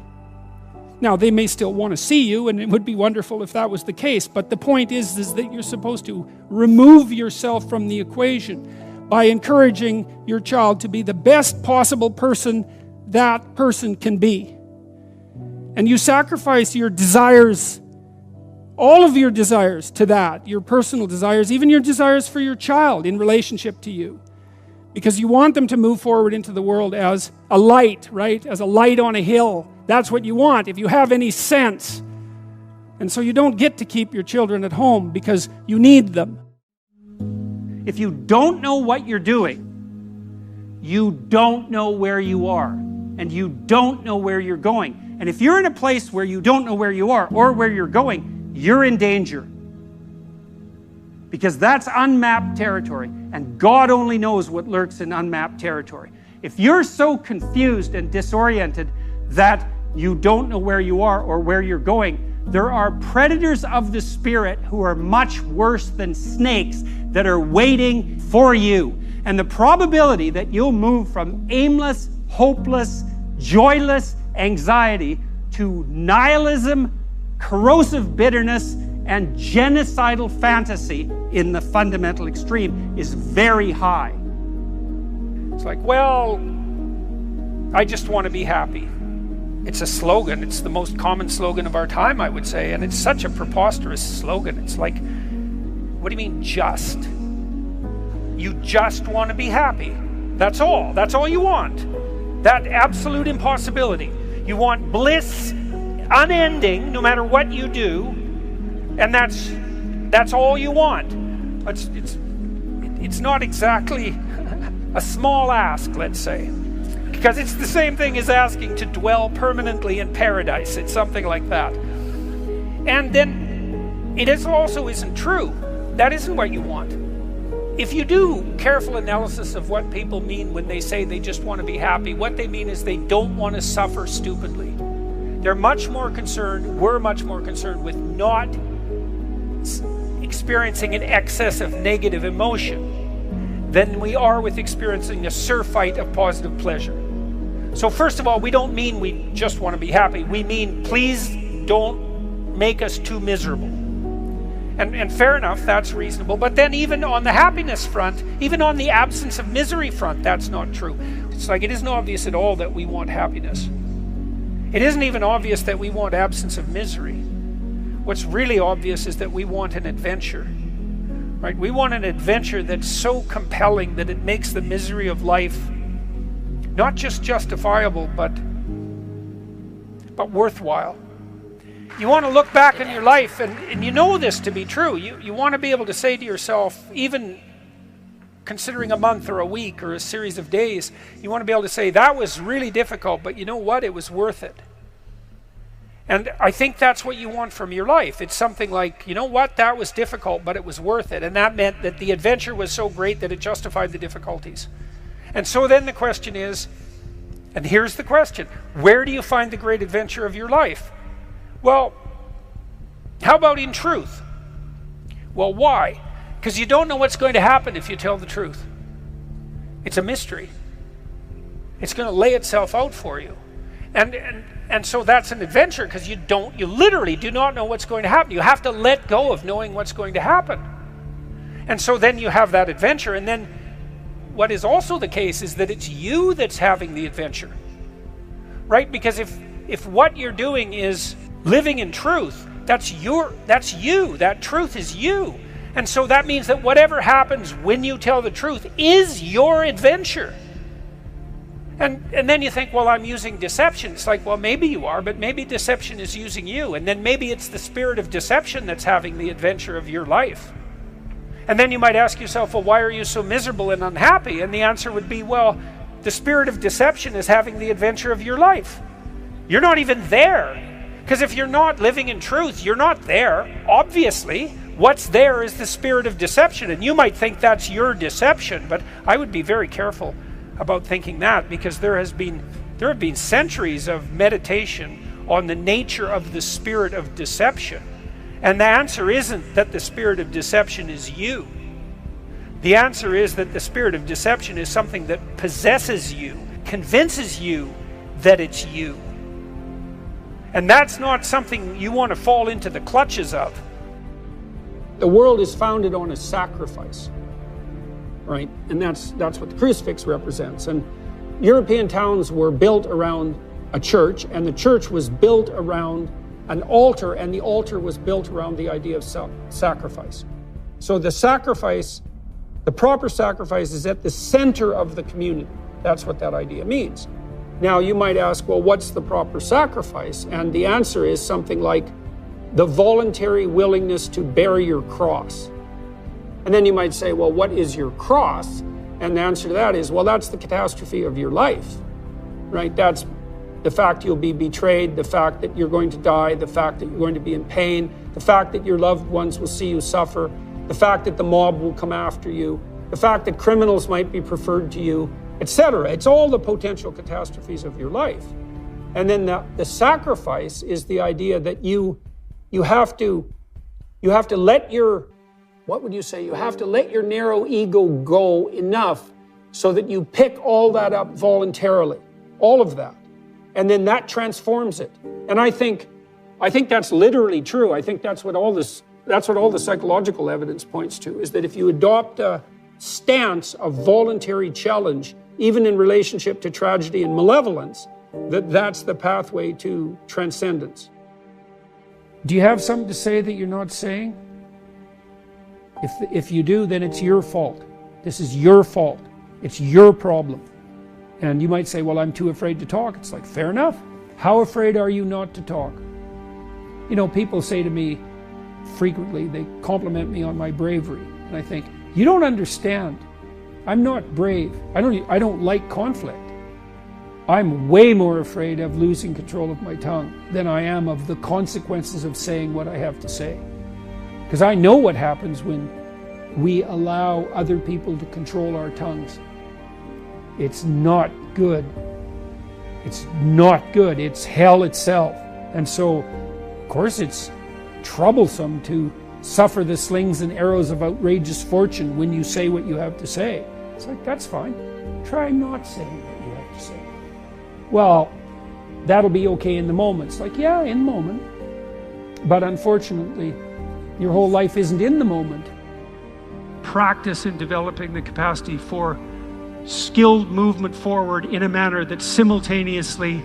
Now, they may still want to see you, and it would be wonderful if that was the case, but the point is that you're supposed to remove yourself from the equation by encouraging your child to be the best possible person that person can be. And you sacrifice your desires, all of your desires, to that, your personal desires, even your desires for your child in relationship to you. Because you want them to move forward into the world as a light, right? As a light on a hill. That's what you want, if you have any sense. And so you don't get to keep your children at home because you need them. If you don't know what you're doing, you don't know where you are, and you don't know where you're going. And if you're in a place where you don't know where you are or where you're going, you're in danger. Because that's unmapped territory, and God only knows what lurks in unmapped territory. If you're so confused and disoriented that you don't know where you are or where you're going, there are predators of the spirit who are much worse than snakes that are waiting for you. And the probability that you'll move from aimless, hopeless, joyless anxiety to nihilism, corrosive bitterness, and genocidal fantasy in the fundamental extreme is very high. It's like, well, I just want to be happy. It's a slogan. It's the most common slogan of our time, I would say, and it's such a preposterous slogan. It's like, what do you mean just? You just want to be happy. That's all. That's all you want. That absolute impossibility. You want bliss unending no matter what you do, and that's all you want. It's not exactly a small ask, let's say, because it's the same thing as asking to dwell permanently in paradise. It's something like that. And then it also isn't true. That isn't what you want. If you do careful analysis of what people mean when they say they just want to be happy, what they mean is they don't want to suffer stupidly. We're much more concerned with not experiencing an excess of negative emotion than we are with experiencing a surfeit of positive pleasure. So first of all, we don't mean we just want to be happy. We mean, please don't make us too miserable. And fair enough, that's reasonable. But then even on the happiness front, even on the absence of misery front, that's not true. It's like it isn't obvious at all that we want happiness. It isn't even obvious that we want absence of misery. What's really obvious is that we want an adventure. Right? We want an adventure that's so compelling that it makes the misery of life not just justifiable, but worthwhile. You want to look back on your life, and you know this to be true. You want to be able to say to yourself, even considering a month or a week or a series of days, you want to be able to say, that was really difficult, but you know what? It was worth it. And I think that's what you want from your life. It's something like, you know what? That was difficult, but it was worth it. And that meant that the adventure was so great that it justified the difficulties. And so then the question is, and here's the question, where do you find the great adventure of your life? Well, how about in truth? Well, why? Because you don't know what's going to happen if you tell the truth. It's a mystery. It's going to lay itself out for you. And so that's an adventure, because you literally do not know what's going to happen. You have to let go of knowing what's going to happen. And so then you have that adventure, and then what is also the case is that it's you that's having the adventure. Right? Because if what you're doing is living in truth, that's you. That truth is you. And so that means that whatever happens when you tell the truth is your adventure. And then you think, well, I'm using deception. It's like, well, maybe you are, but maybe deception is using you. And then maybe it's the spirit of deception that's having the adventure of your life. And then you might ask yourself, well, why are you so miserable and unhappy? And the answer would be, well, the spirit of deception is having the adventure of your life. You're not even there. Because if you're not living in truth, you're not there. Obviously, what's there is the spirit of deception. And you might think that's your deception, but I would be very careful about thinking that, because there have been centuries of meditation on the nature of the spirit of deception. And the answer isn't that the spirit of deception is you. The answer is that the spirit of deception is something that possesses you, convinces you that it's you. And that's not something you want to fall into the clutches of. The world is founded on a sacrifice, right? And that's what the crucifix represents. And European towns were built around a church, and the church was built around an altar, and the altar was built around the idea of sacrifice. So the sacrifice, the proper sacrifice, is at the center of the community. That's what that idea means. Now, you might ask, well, what's the proper sacrifice? And the answer is something like the voluntary willingness to bear your cross. And then you might say, well, what is your cross? And the answer to that is, well, that's the catastrophe of your life, right? That's the fact you'll be betrayed, the fact that you're going to die, the fact that you're going to be in pain, the fact that your loved ones will see you suffer, the fact that the mob will come after you, the fact that criminals might be preferred to you, etc. It's all the potential catastrophes of your life. And then the sacrifice is the idea that you have to let your, what would you say? You have to let your narrow ego go enough so that you pick all that up voluntarily, all of that. And then that transforms it. And I think that's literally true. I think that's what all the psychological evidence points to, is that if you adopt a stance of voluntary challenge, even in relationship to tragedy and malevolence, that's the pathway to transcendence. Do you have something to say that you're not saying? If you do, then it's your fault. This is your fault. It's your problem. And you might say, well, I'm too afraid to talk. It's like, fair enough. How afraid are you not to talk? You know, people say to me frequently, they compliment me on my bravery. And I think, you don't understand. I'm not brave. I don't like conflict. I'm way more afraid of losing control of my tongue than I am of the consequences of saying what I have to say. Because I know what happens when we allow other people to control our tongues. It's not good. It's not good. It's hell itself. And so, of course, it's troublesome to suffer the slings and arrows of outrageous fortune when you say what you have to say. It's like, that's fine. Try not saying what you have to say. Well, that'll be okay in the moment. It's like, yeah, in the moment. But unfortunately, your whole life isn't in the moment. Practice in developing the capacity for skilled movement forward in a manner that simultaneously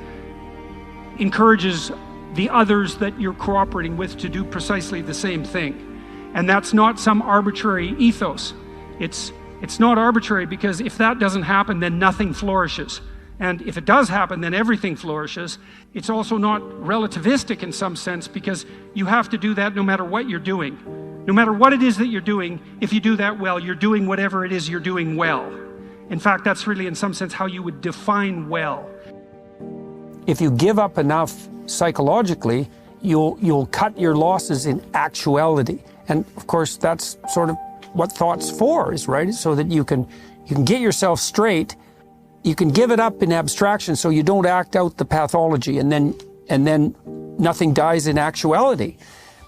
encourages the others that you're cooperating with to do precisely the same thing. And that's not some arbitrary ethos. It's not arbitrary, because if that doesn't happen, then nothing flourishes. And if it does happen, then everything flourishes. It's also not relativistic in some sense, because you have to do that no matter what you're doing. No matter what it is that you're doing, if you do that well, you're doing whatever it is you're doing well. In fact, that's really in some sense how you would define well. If you give up enough psychologically, you'll cut your losses in actuality. And of course, that's sort of what thought's for, is right? So that you can get yourself straight. You can give it up in abstraction, so you don't act out the pathology, and then nothing dies in actuality.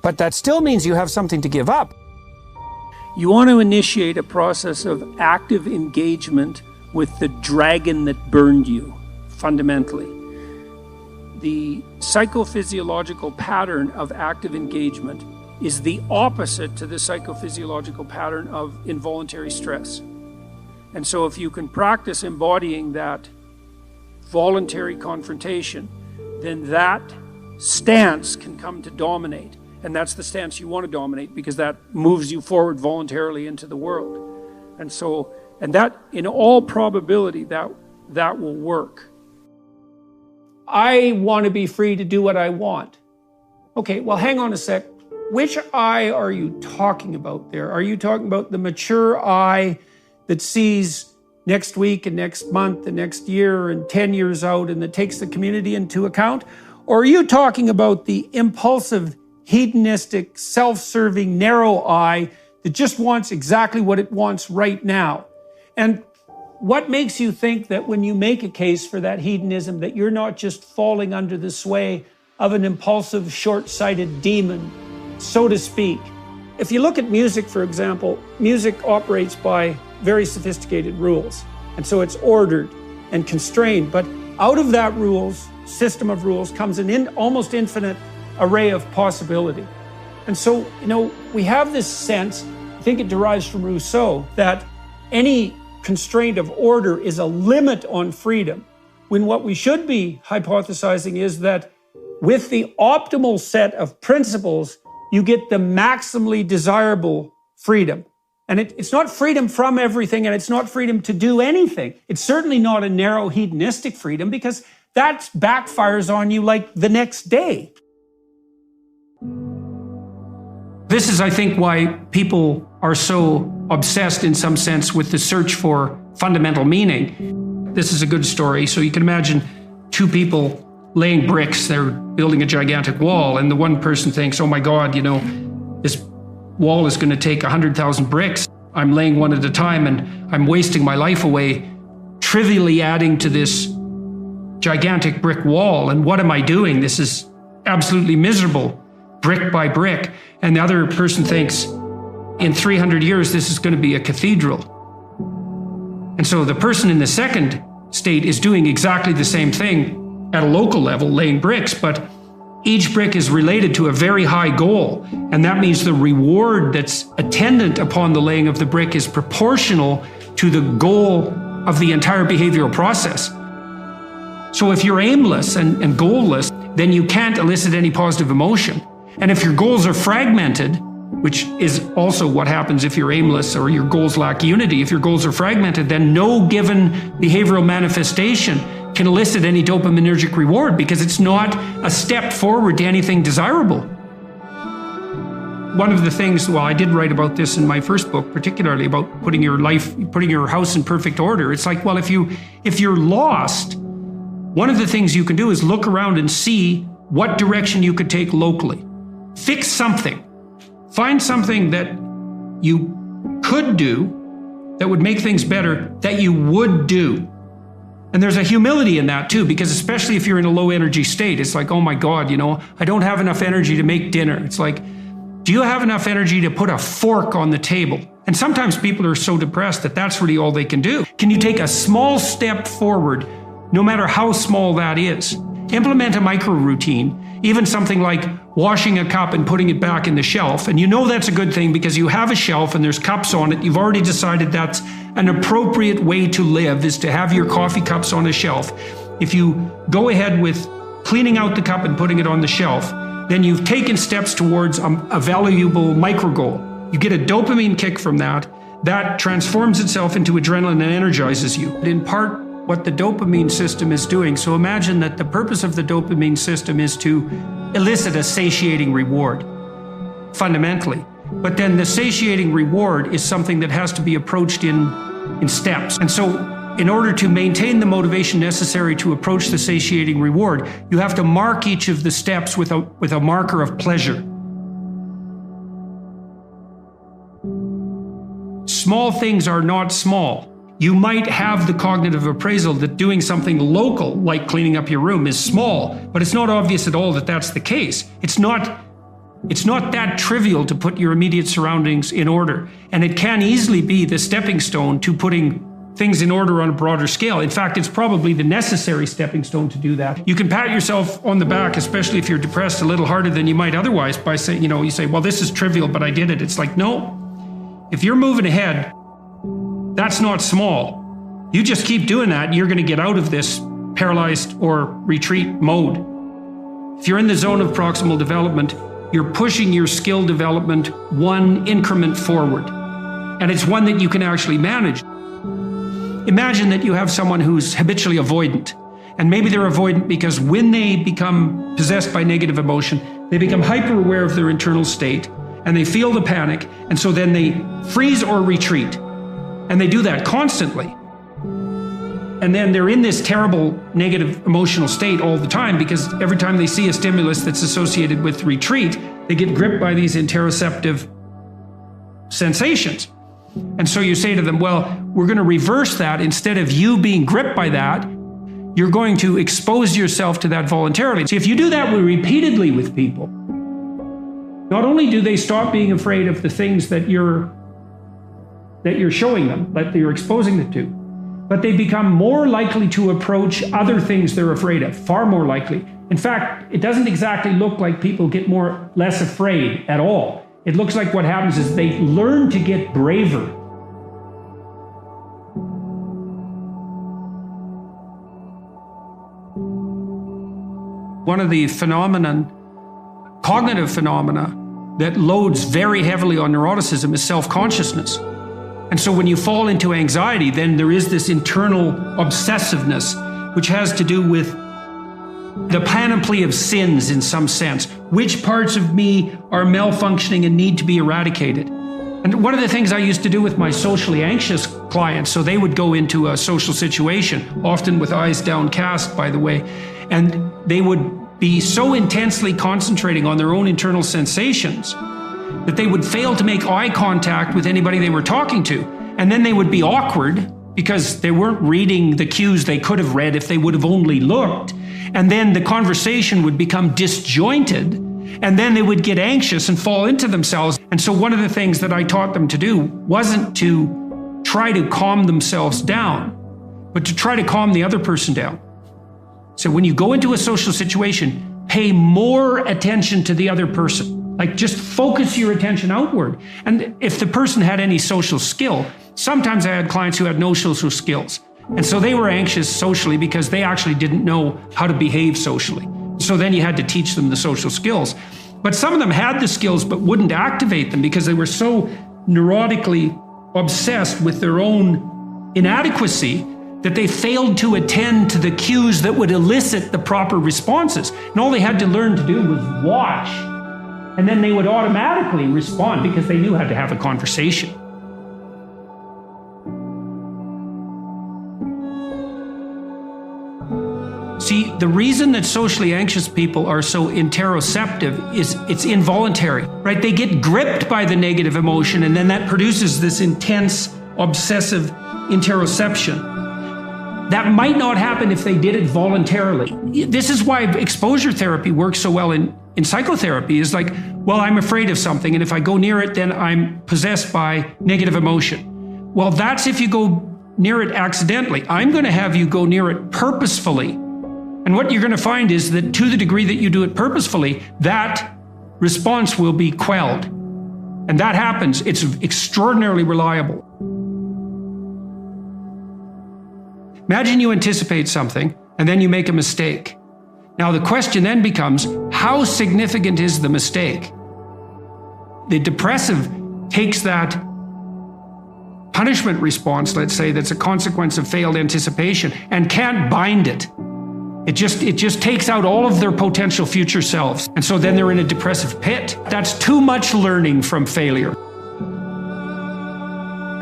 But that still means you have something to give up. You want to initiate a process of active engagement with the dragon that burned you, fundamentally. The psychophysiological pattern of active engagement is the opposite to the psychophysiological pattern of involuntary stress. And so if you can practice embodying that voluntary confrontation, then that stance can come to dominate. And that's the stance you want to dominate, because that moves you forward voluntarily into the world. And that, in all probability, that will work. I want to be free to do what I want. Okay, well, hang on a sec. Which I are you talking about there? Are you talking about the mature I that sees next week and next month and next year and 10 years out, and that takes the community into account? Or are you talking about the impulsive, hedonistic, self-serving, narrow I that just wants exactly what it wants right now? And what makes you think that when you make a case for that hedonism, that you're not just falling under the sway of an impulsive, short-sighted demon, so to speak? If you look at music, for example, music operates by very sophisticated rules. And so it's ordered and constrained. But out of that system of rules comes an almost infinite array of possibility. And so, we have this sense, I think it derives from Rousseau, that any constraint of order is a limit on freedom, when what we should be hypothesizing is that with the optimal set of principles, you get the maximally desirable freedom. And it's not freedom from everything, and it's not freedom to do anything. It's certainly not a narrow hedonistic freedom, because that backfires on you like the next day. This is, I think, why people are so obsessed in some sense with the search for fundamental meaning. This is a good story. So you can imagine two people laying bricks. They're building a gigantic wall, and the one person thinks, oh my God, this wall is going to take 100,000 bricks. I'm laying one at a time, and I'm wasting my life away trivially adding to this gigantic brick wall. And what am I doing? This is absolutely miserable, brick by brick. And the other person thinks, in 300 years, this is going to be a cathedral. And so the person in the second state is doing exactly the same thing at a local level, laying bricks, but each brick is related to a very high goal. And that means the reward that's attendant upon the laying of the brick is proportional to the goal of the entire behavioral process. So if you're aimless and goalless, then you can't elicit any positive emotion. And if your goals are fragmented, which is also what happens if you're aimless or your goals lack unity, if your goals are fragmented, then no given behavioral manifestation can elicit any dopaminergic reward, because it's not a step forward to anything desirable. One of the things, I did write about this in my first book, particularly about putting your house in perfect order. It's like, well, if you're lost, one of the things you can do is look around and see what direction you could take locally. Fix something. Find something that you could do that would make things better, that you would do. And there's a humility in that too, because especially if you're in a low energy state, it's like, oh my God, you know, I don't have enough energy to make dinner. It's like, do you have enough energy to put a fork on the table? And sometimes people are so depressed that that's really all they can do. Can you take a small step forward, no matter how small that is? Implement a micro routine, even something like washing a cup and putting it back in the shelf. And you know that's a good thing because you have a shelf and there's cups on it. You've already decided that's an appropriate way to live, is to have your coffee cups on a shelf. If you go ahead with cleaning out the cup and putting it on the shelf, then you've taken steps towards a valuable micro goal. You get a dopamine kick from that. That transforms itself into adrenaline and energizes you. In part, what the dopamine system is doing. So imagine that the purpose of the dopamine system is to elicit a satiating reward, fundamentally. But then the satiating reward is something that has to be approached in steps. And so in order to maintain the motivation necessary to approach the satiating reward, you have to mark each of the steps with a marker of pleasure. Small things are not small. You might have the cognitive appraisal that doing something local, like cleaning up your room, is small, but it's not obvious at all that that's the case. It's not that trivial to put your immediate surroundings in order. And it can easily be the stepping stone to putting things in order on a broader scale. In fact, it's probably the necessary stepping stone to do that. You can pat yourself on the back, especially if you're depressed, a little harder than you might otherwise by saying, you say, well, this is trivial, but I did it. It's like, no. If you're moving ahead, that's not small. You just keep doing that, and you're going to get out of this paralyzed or retreat mode. If you're in the zone of proximal development, you're pushing your skill development one increment forward. And it's one that you can actually manage. Imagine that you have someone who's habitually avoidant. And maybe they're avoidant because when they become possessed by negative emotion, they become hyper aware of their internal state and they feel the panic. And so then they freeze or retreat. And they do that constantly. And then they're in this terrible negative emotional state all the time because every time they see a stimulus that's associated with retreat, they get gripped by these interoceptive sensations. And so you say to them, well, we're going to reverse that. Instead of you being gripped by that, you're going to expose yourself to that voluntarily. See, if you do that repeatedly with people, not only do they stop being afraid of the things that you're showing them, that you're exposing them to, but they become more likely to approach other things they're afraid of, far more likely. In fact, it doesn't exactly look like people get less afraid at all. It looks like what happens is they learn to get braver. One of the cognitive phenomena that loads very heavily on neuroticism is self-consciousness. And so when you fall into anxiety, then there is this internal obsessiveness, which has to do with the panoply of sins in some sense. Which parts of me are malfunctioning and need to be eradicated? And one of the things I used to do with my socially anxious clients, so they would go into a social situation, often with eyes downcast, by the way, and they would be so intensely concentrating on their own internal sensations that they would fail to make eye contact with anybody they were talking to. And then they would be awkward because they weren't reading the cues they could have read if they would have only looked. And then the conversation would become disjointed. And then they would get anxious and fall into themselves. And so one of the things that I taught them to do wasn't to try to calm themselves down, but to try to calm the other person down. So when you go into a social situation, pay more attention to the other person. Like just focus your attention outward. And if the person had any social skill, sometimes I had clients who had no social skills. And so they were anxious socially because they actually didn't know how to behave socially. So then you had to teach them the social skills. But some of them had the skills but wouldn't activate them because they were so neurotically obsessed with their own inadequacy that they failed to attend to the cues that would elicit the proper responses. And all they had to learn to do was watch. And then they would automatically respond because they knew how to have a conversation. See, the reason that socially anxious people are so interoceptive is it's involuntary, right? They get gripped by the negative emotion and then that produces this intense, obsessive interoception. That might not happen if they did it voluntarily. This is why exposure therapy works so well in psychotherapy. Is like, well, I'm afraid of something, and if I go near it, then I'm possessed by negative emotion. Well, that's if you go near it accidentally. I'm going to have you go near it purposefully. And what you're going to find is that to the degree that you do it purposefully, that response will be quelled. And that happens. It's extraordinarily reliable. Imagine you anticipate something and then you make a mistake. Now the question then becomes, how significant is the mistake? The depressive takes that punishment response, let's say, that's a consequence of failed anticipation, and can't bind it. It just takes out all of their potential future selves. And so then they're in a depressive pit. That's too much learning from failure.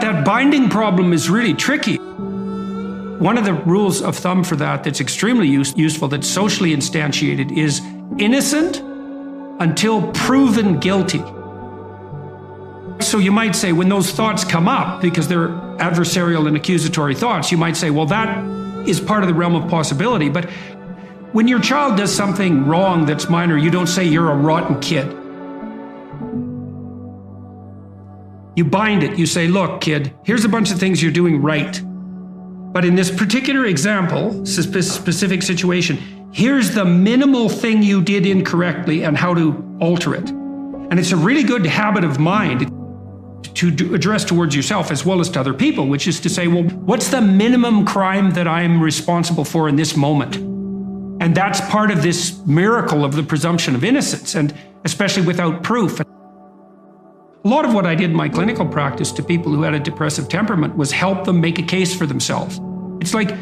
That binding problem is really tricky. One of the rules of thumb for that that's extremely useful, that's socially instantiated, is innocent until proven guilty. So you might say, when those thoughts come up, because they're adversarial and accusatory thoughts, you might say, well, that is part of the realm of possibility. But when your child does something wrong that's minor, you don't say you're a rotten kid. You bind it. You say, look, kid, here's a bunch of things you're doing right. But in this particular example, specific situation, here's the minimal thing you did incorrectly and how to alter it. And it's a really good habit of mind to address towards yourself as well as to other people, which is to say, well, what's the minimum crime that I'm responsible for in this moment? And that's part of this miracle of the presumption of innocence, and especially without proof. A lot of what I did in my clinical practice to people who had a depressive temperament was help them make a case for themselves. It's like,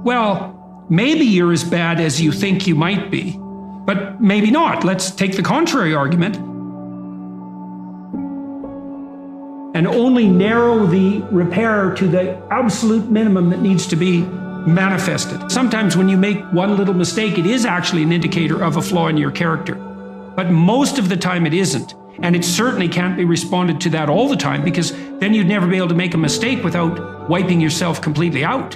well, maybe you're as bad as you think you might be, but maybe not. Let's take the contrary argument and only narrow the repair to the absolute minimum that needs to be manifested. Sometimes when you make one little mistake, it is actually an indicator of a flaw in your character. But most of the time it isn't. And it certainly can't be responded to that all the time, because then you'd never be able to make a mistake without wiping yourself completely out.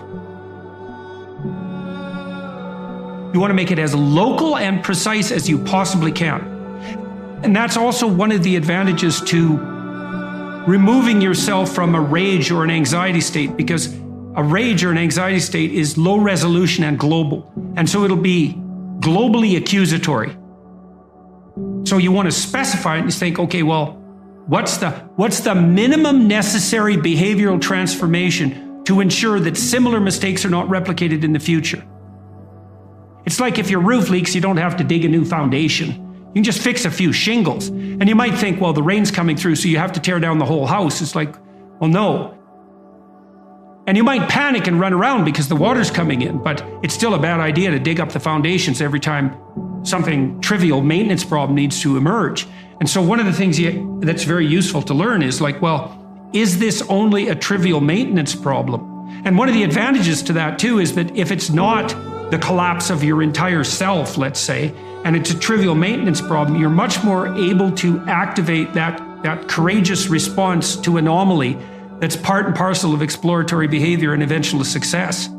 You want to make it as local and precise as you possibly can. And that's also one of the advantages to removing yourself from a rage or an anxiety state, because a rage or an anxiety state is low resolution and global. And so it'll be globally accusatory. So you want to specify it and think, okay, well, what's the minimum necessary behavioral transformation to ensure that similar mistakes are not replicated in the future? It's like if your roof leaks, you don't have to dig a new foundation. You can just fix a few shingles. And you might think, well, the rain's coming through, so you have to tear down the whole house. It's like, well, no. And you might panic and run around because the water's coming in, but it's still a bad idea to dig up the foundations every time something trivial maintenance problem needs to emerge. And so one of the things that's very useful to learn is like, well, is this only a trivial maintenance problem? And one of the advantages to that too is that if it's not the collapse of your entire self, let's say, and it's a trivial maintenance problem, you're much more able to activate that courageous response to anomaly that's part and parcel of exploratory behavior and eventual success.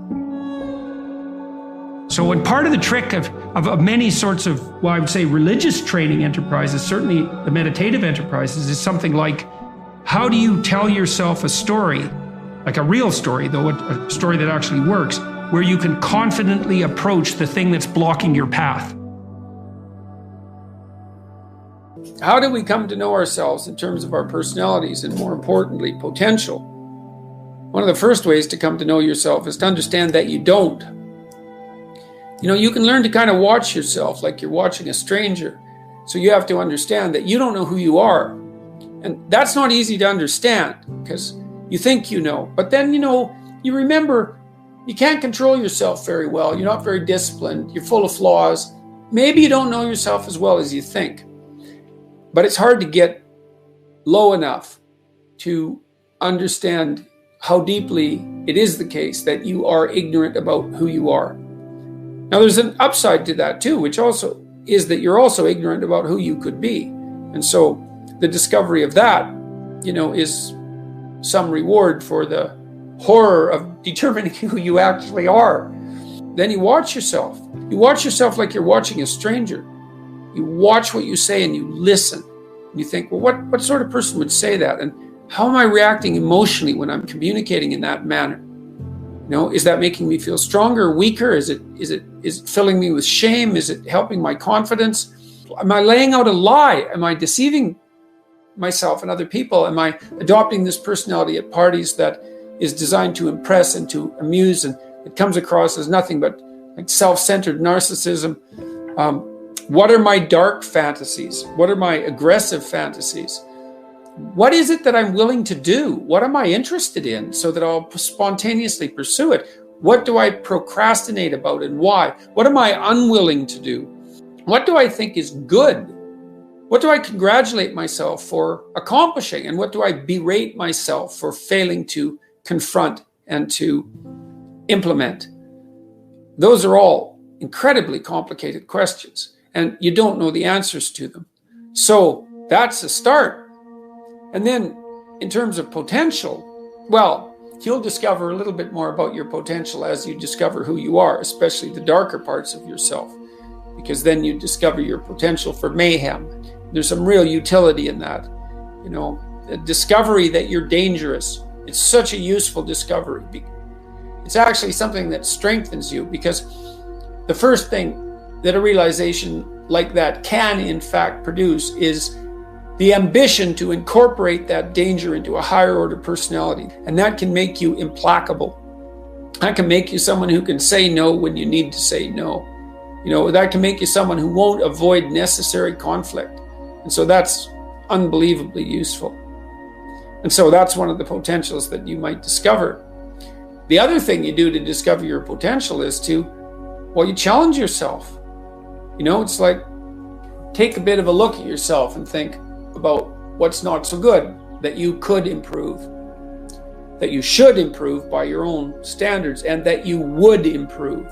So, and part of the trick of many sorts of, well, I would say religious training enterprises, certainly the meditative enterprises, is something like, how do you tell yourself a story, like a real story, though a story that actually works, where you can confidently approach the thing that's blocking your path? How do we come to know ourselves in terms of our personalities and, more importantly, potential? One of the first ways to come to know yourself is to understand that you don't. You know, you can learn to kind of watch yourself like you're watching a stranger. So you have to understand that you don't know who you are. And that's not easy to understand because you think you know. But then, you know, you remember you can't control yourself very well. You're not very disciplined. You're full of flaws. Maybe you don't know yourself as well as you think. But it's hard to get low enough to understand how deeply it is the case that you are ignorant about who you are. Now, there's an upside to that too, which also is that you're also ignorant about who you could be. And so the discovery of that, you know, is some reward for the horror of determining who you actually are. Then you watch yourself. You watch yourself like you're watching a stranger. You watch what you say and you listen. And you think, well, what sort of person would say that? And how am I reacting emotionally when I'm communicating in that manner? You know, is that making me feel stronger or weaker? Is it filling me with shame? Is it helping my confidence? Am I laying out a lie? Am I deceiving myself and other people? Am I adopting this personality at parties that is designed to impress and to amuse, and it comes across as nothing but like self-centered narcissism? What are my dark fantasies? What are my aggressive fantasies? What is it that I'm willing to do? What am I interested in so that I'll spontaneously pursue it? What do I procrastinate about and why? What am I unwilling to do? What do I think is good? What do I congratulate myself for accomplishing? And what do I berate myself for failing to confront and to implement? Those are all incredibly complicated questions, and you don't know the answers to them. So that's a start. And then in terms of potential, well, you'll discover a little bit more about your potential as you discover who you are, especially the darker parts of yourself, because then you discover your potential for mayhem. There's some real utility in that. You know, the discovery that you're dangerous. It's such a useful discovery. It's actually something that strengthens you, because the first thing that a realization like that can in fact produce is the ambition to incorporate that danger into a higher order personality. And that can make you implacable. That can make you someone who can say no when you need to say no. You know, that can make you someone who won't avoid necessary conflict. And so that's unbelievably useful. And so that's one of the potentials that you might discover. The other thing you do to discover your potential is to, well, you challenge yourself. You know, it's like, take a bit of a look at yourself and think about what's not so good that you could improve, that you should improve by your own standards, and that you would improve,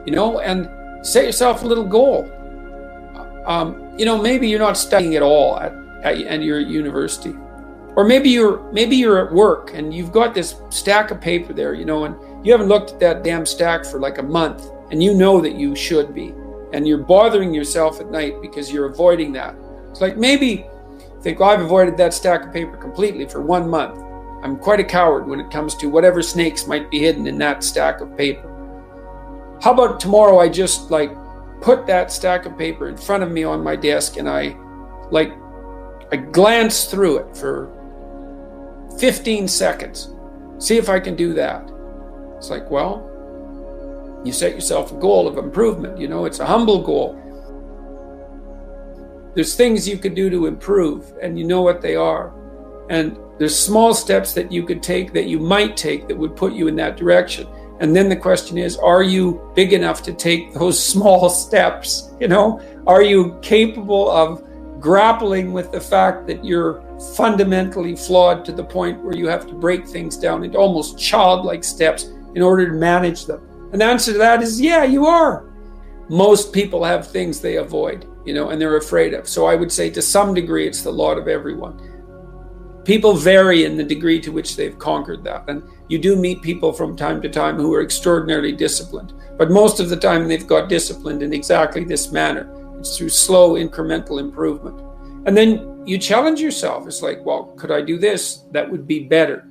you know, and set yourself a little goal. You know, maybe you're not studying at all and you're at university, or maybe you're at work and you've got this stack of paper there, you know, and you haven't looked at that damn stack for like a month, and you know that you should be, and you're bothering yourself at night because you're avoiding that. It's like, maybe think, well, I've avoided that stack of paper completely for 1 month. I'm quite a coward when it comes to whatever snakes might be hidden in that stack of paper. How about tomorrow I just put that stack of paper in front of me on my desk, and I glance through it for 15 seconds. See if I can do that. It's like, well, you set yourself a goal of improvement. You know, it's a humble goal. There's things you could do to improve, and you know what they are. And there's small steps that you could take, that you might take, that would put you in that direction. And then the question is, are you big enough to take those small steps? You know, are you capable of grappling with the fact that you're fundamentally flawed to the point where you have to break things down into almost childlike steps in order to manage them? And the answer to that is, yeah, you are. Most people have things they avoid, you know, and they're afraid of. So I would say to some degree, it's the lot of everyone. People vary in the degree to which they've conquered that. And you do meet people from time to time who are extraordinarily disciplined. But most of the time they've got disciplined in exactly this manner. It's through slow incremental improvement. And then you challenge yourself. It's like, well, could I do this? That would be better.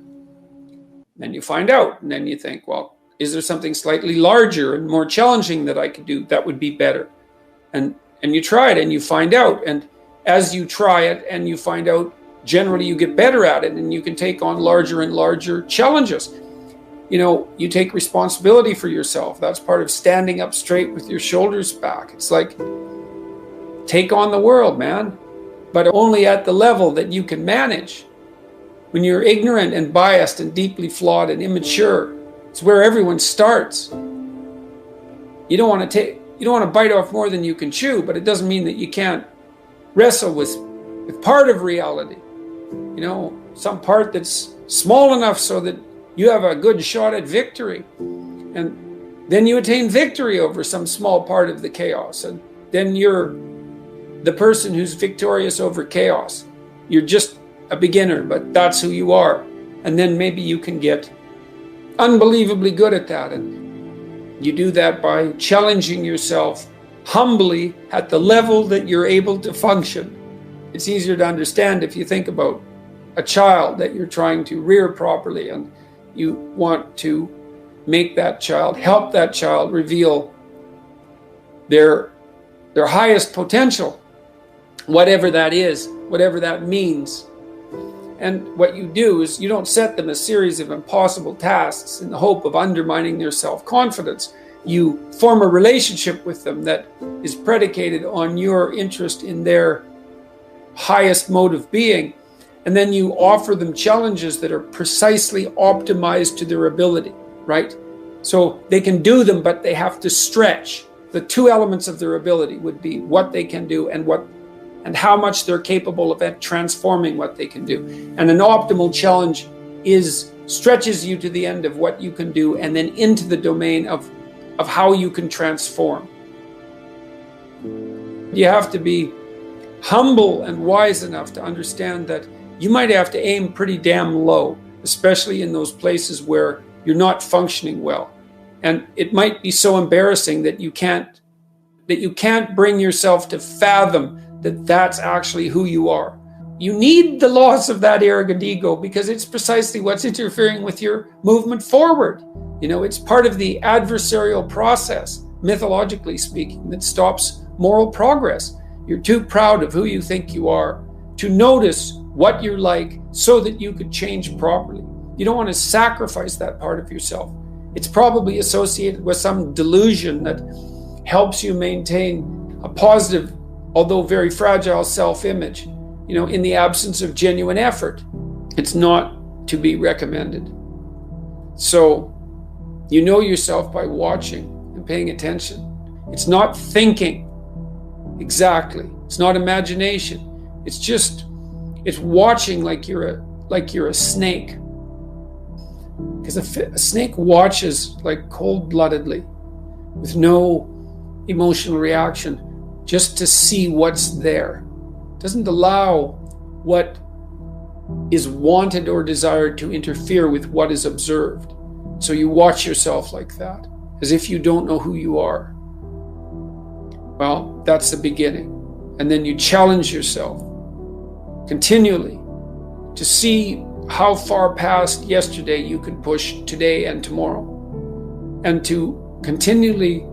Then you find out. And then you think, well, is there something slightly larger and more challenging that I could do that would be better? And you try it and you find out. And as you try it and you find out, generally you get better at it, and you can take on larger and larger challenges. You know, you take responsibility for yourself. That's part of standing up straight with your shoulders back. It's like, take on the world, man, but only at the level that you can manage. When you're ignorant and biased and deeply flawed and immature, it's where everyone starts. You don't want to bite off more than you can chew, but it doesn't mean that you can't wrestle with part of reality. You know, some part that's small enough so that you have a good shot at victory. And then you attain victory over some small part of the chaos. And then you're the person who's victorious over chaos. You're just a beginner, but that's who you are. And then maybe you can get unbelievably good at that. And you do that by challenging yourself humbly at the level that you're able to function. It's easier to understand if you think about a child that you're trying to rear properly, and you want to make that child, help that child reveal their highest potential, whatever that is, whatever that means. And what you do is you don't set them a series of impossible tasks in the hope of undermining their self-confidence. You form a relationship with them that is predicated on your interest in their highest mode of being. And then you offer them challenges that are precisely optimized to their ability, right? So they can do them, but they have to stretch. The two elements of their ability would be what they can do and how much they're capable of transforming what they can do. And an optimal challenge stretches you to the end of what you can do and then into the domain of how you can transform. You have to be humble and wise enough to understand that you might have to aim pretty damn low, especially in those places where you're not functioning well. And it might be so embarrassing that you can't bring yourself to fathom that that's actually who you are. You need the loss of that arrogant ego because it's precisely what's interfering with your movement forward. You know, it's part of the adversarial process, mythologically speaking, that stops moral progress. You're too proud of who you think you are to notice what you're like so that you could change properly. You don't want to sacrifice that part of yourself. It's probably associated with some delusion that helps you maintain a positive, although very fragile self-image, in the absence of genuine effort. It's not to be recommended. So you know yourself by watching and paying attention. It's not thinking exactly. It's not imagination. It's watching like you're a snake. Because a snake watches like cold-bloodedly with no emotional reaction just to see what's there. It doesn't allow what is wanted or desired to interfere with what is observed. So you watch yourself like that, as if you don't know who you are. Well, that's the beginning. And then you challenge yourself continually to see how far past yesterday you can push today and tomorrow, and to continually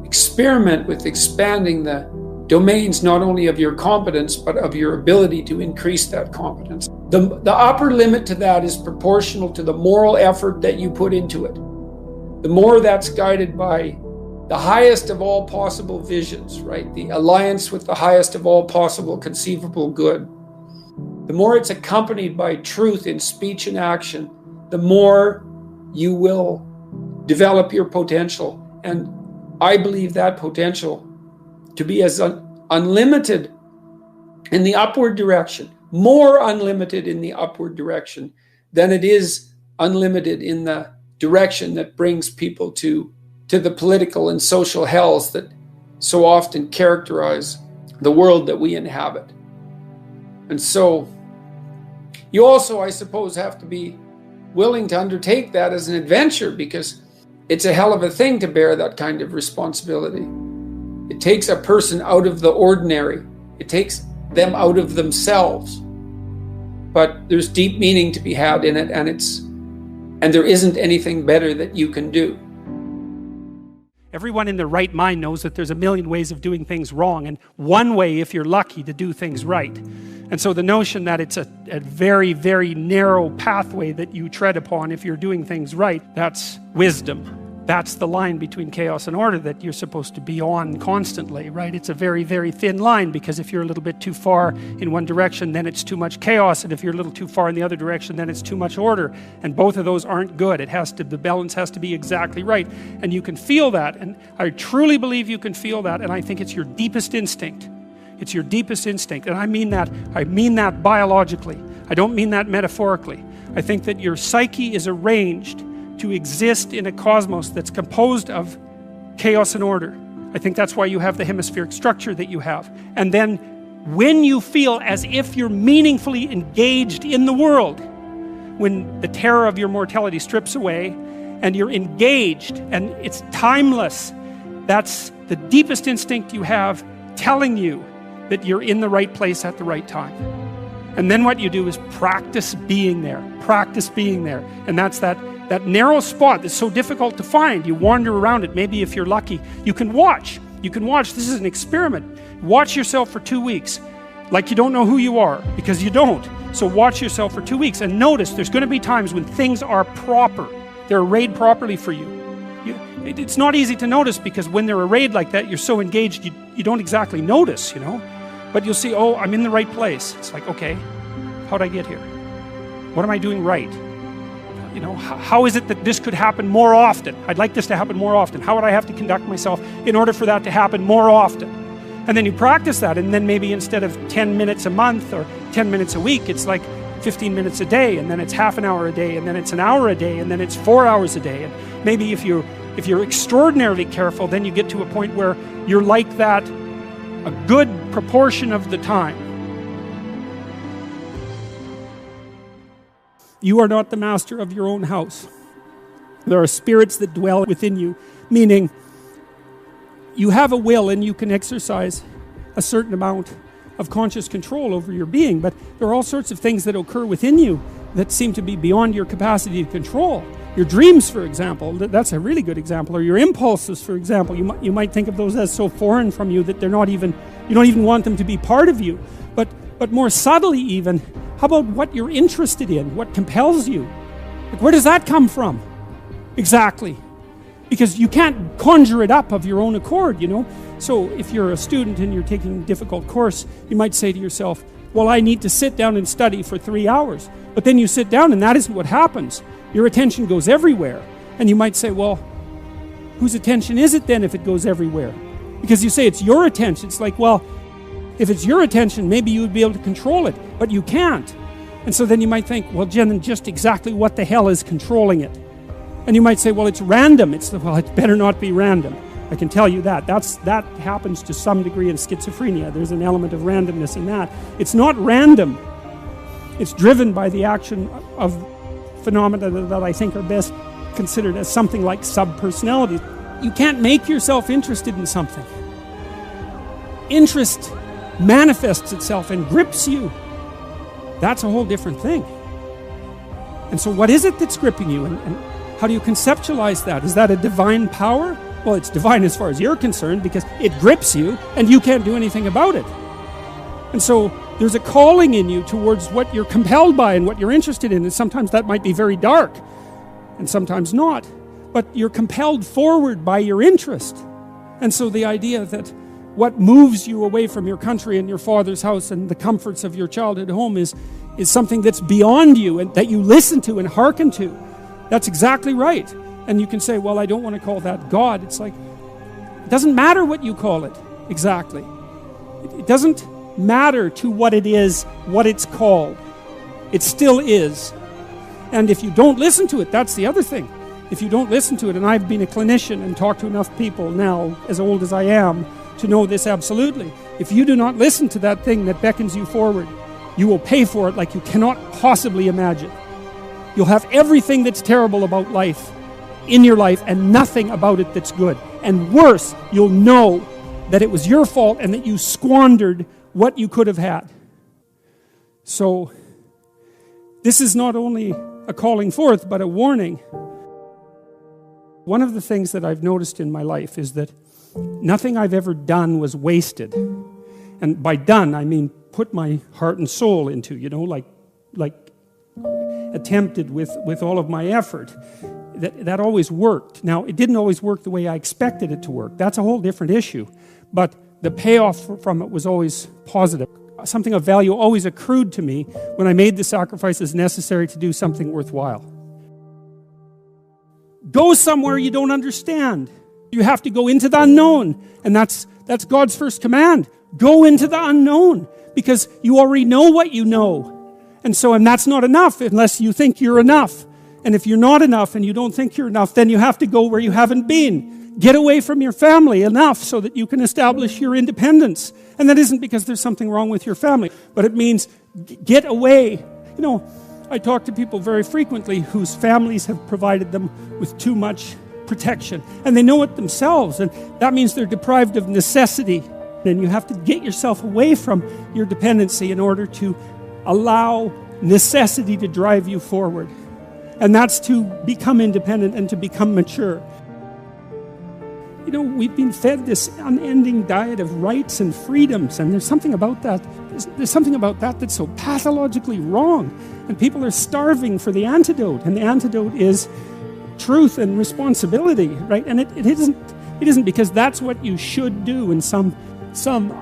experiment with expanding the domains not only of your competence but of your ability to increase that competence. The upper limit to that is proportional to the moral effort that you put into it. The more that's guided by the highest of all possible visions, right? The alliance with the highest of all possible conceivable good. The more it's accompanied by truth in speech and action, the more you will develop your potential. And I believe that potential to be as unlimited in the upward direction, more unlimited in the upward direction than it is unlimited in the direction that brings people to the political and social hells that so often characterize the world that we inhabit. And so you also, I suppose, have to be willing to undertake that as an adventure, because it's a hell of a thing to bear that kind of responsibility. It takes a person out of the ordinary. It takes them out of themselves. But there's deep meaning to be had in it, and there isn't anything better that you can do. Everyone in their right mind knows that there's a million ways of doing things wrong, and one way, if you're lucky, to do things right. And so the notion that it's a very, very narrow pathway that you tread upon if you're doing things right, that's wisdom. That's the line between chaos and order that you're supposed to be on constantly, right? It's a very, very thin line, because if you're a little bit too far in one direction, then it's too much chaos, and if you're a little too far in the other direction, then it's too much order. And both of those aren't good. The balance has to be exactly right. And you can feel that, and I truly believe you can feel that, and I think it's your deepest instinct. It's your deepest instinct, and I mean that biologically. I don't mean that metaphorically. I think that your psyche is arranged to exist in a cosmos that's composed of chaos and order. I think that's why you have the hemispheric structure that you have. And then when you feel as if you're meaningfully engaged in the world, when the terror of your mortality strips away and you're engaged, and it's timeless. That's the deepest instinct you have telling you that you're in the right place at the right time. And then what you do is practice being there. Practice being there. And that's that narrow spot that's so difficult to find. You wander around it. Maybe if you're lucky, you can watch. You can watch. This is an experiment. Watch yourself for 2 weeks. Like you don't know who you are, because you don't. So watch yourself for 2 weeks and notice there's going to be times when things are proper. They're arrayed properly for you. It's not easy to notice, because when they're arrayed like that, you're so engaged, you don't exactly notice, But you'll see, oh, I'm in the right place. It's like, okay, how'd I get here? What am I doing right? How is it that this could happen more often? I'd like this to happen more often. How would I have to conduct myself in order for that to happen more often? And then you practice that, and then maybe instead of 10 minutes a month or 10 minutes a week, it's like 15 minutes a day, and then it's half an hour a day, and then it's an hour a day, and then it's 4 hours a day. And maybe if you're extraordinarily careful, then you get to a point where you're like that a good proportion of the time. You are not the master of your own house. There are spirits that dwell within you, meaning you have a will and you can exercise a certain amount of conscious control over your being, but there are all sorts of things that occur within you that seem to be beyond your capacity to control. Your dreams, for example, that's a really good example, or your impulses, for example. You might think of those as so foreign from you that you don't even want them to be part of you. But more subtly even, how about what you're interested in, what compels you? Like, where does that come from? Exactly. Because you can't conjure it up of your own accord, So if you're a student and you're taking a difficult course, you might say to yourself, well, I need to sit down and study for 3 hours. But then you sit down and that isn't what happens. Your attention goes everywhere. And you might say, well, whose attention is it then if it goes everywhere? Because you say it's your attention. It's like, well, if it's your attention, maybe you would be able to control it, but you can't. And so then you might think, well, Jen, just exactly what the hell is controlling it? And you might say, well, it's random. Well, it better not be random. I can tell you that. That happens to some degree in schizophrenia. There's an element of randomness in that. It's not random. It's driven by the action of phenomena that I think are best considered as something like subpersonalities. You can't make yourself interested in something. Interest manifests itself and grips you. That's a whole different thing. And so what is it that's gripping you? And how do you conceptualize that? Is that a divine power? Well, it's divine as far as you're concerned, because it grips you and you can't do anything about it. And so there's a calling in you towards what you're compelled by and what you're interested in. And sometimes that might be very dark and sometimes not. But you're compelled forward by your interest. And so the idea that what moves you away from your country and your father's house and the comforts of your childhood home is something that's beyond you and that you listen to and hearken to. That's exactly right. And you can say, well, I don't want to call that God. It's like, it doesn't matter what you call it exactly. It doesn't matter to what it is, what it's called. It still is. And if you don't listen to it, that's the other thing. If you don't listen to it, and I've been a clinician and talked to enough people now, as old as I am, to know this absolutely. If you do not listen to that thing that beckons you forward, you will pay for it like you cannot possibly imagine. You'll have everything that's terrible about life in your life and nothing about it that's good. And worse, you'll know that it was your fault and that you squandered what you could have had. So, this is not only a calling forth, but a warning. One of the things that I've noticed in my life is that nothing I've ever done was wasted. And by done, I mean put my heart and soul into, like attempted with all of my effort. That always worked. Now, it didn't always work the way I expected it to work. That's a whole different issue. But the payoff from it was always positive. Something of value always accrued to me when I made the sacrifices necessary to do something worthwhile. Go somewhere you don't understand. You have to go into the unknown. And that's God's first command. Go into the unknown. Because you already know what you know. And that's not enough unless you think you're enough. And if you're not enough and you don't think you're enough, then you have to go where you haven't been. Get away from your family enough so that you can establish your independence. And that isn't because there's something wrong with your family, but it means get away. I talk to people very frequently whose families have provided them with too much protection, and they know it themselves, and that means they're deprived of necessity, and you have to get yourself away from your dependency in order to allow necessity to drive you forward, and that's to become independent and to become mature. You know, we've been fed this unending diet of rights and freedoms, and there's something about that. There's something about that that's so pathologically wrong, and people are starving for the antidote, and the antidote is truth and responsibility, right? And it isn't because that's what you should do, and some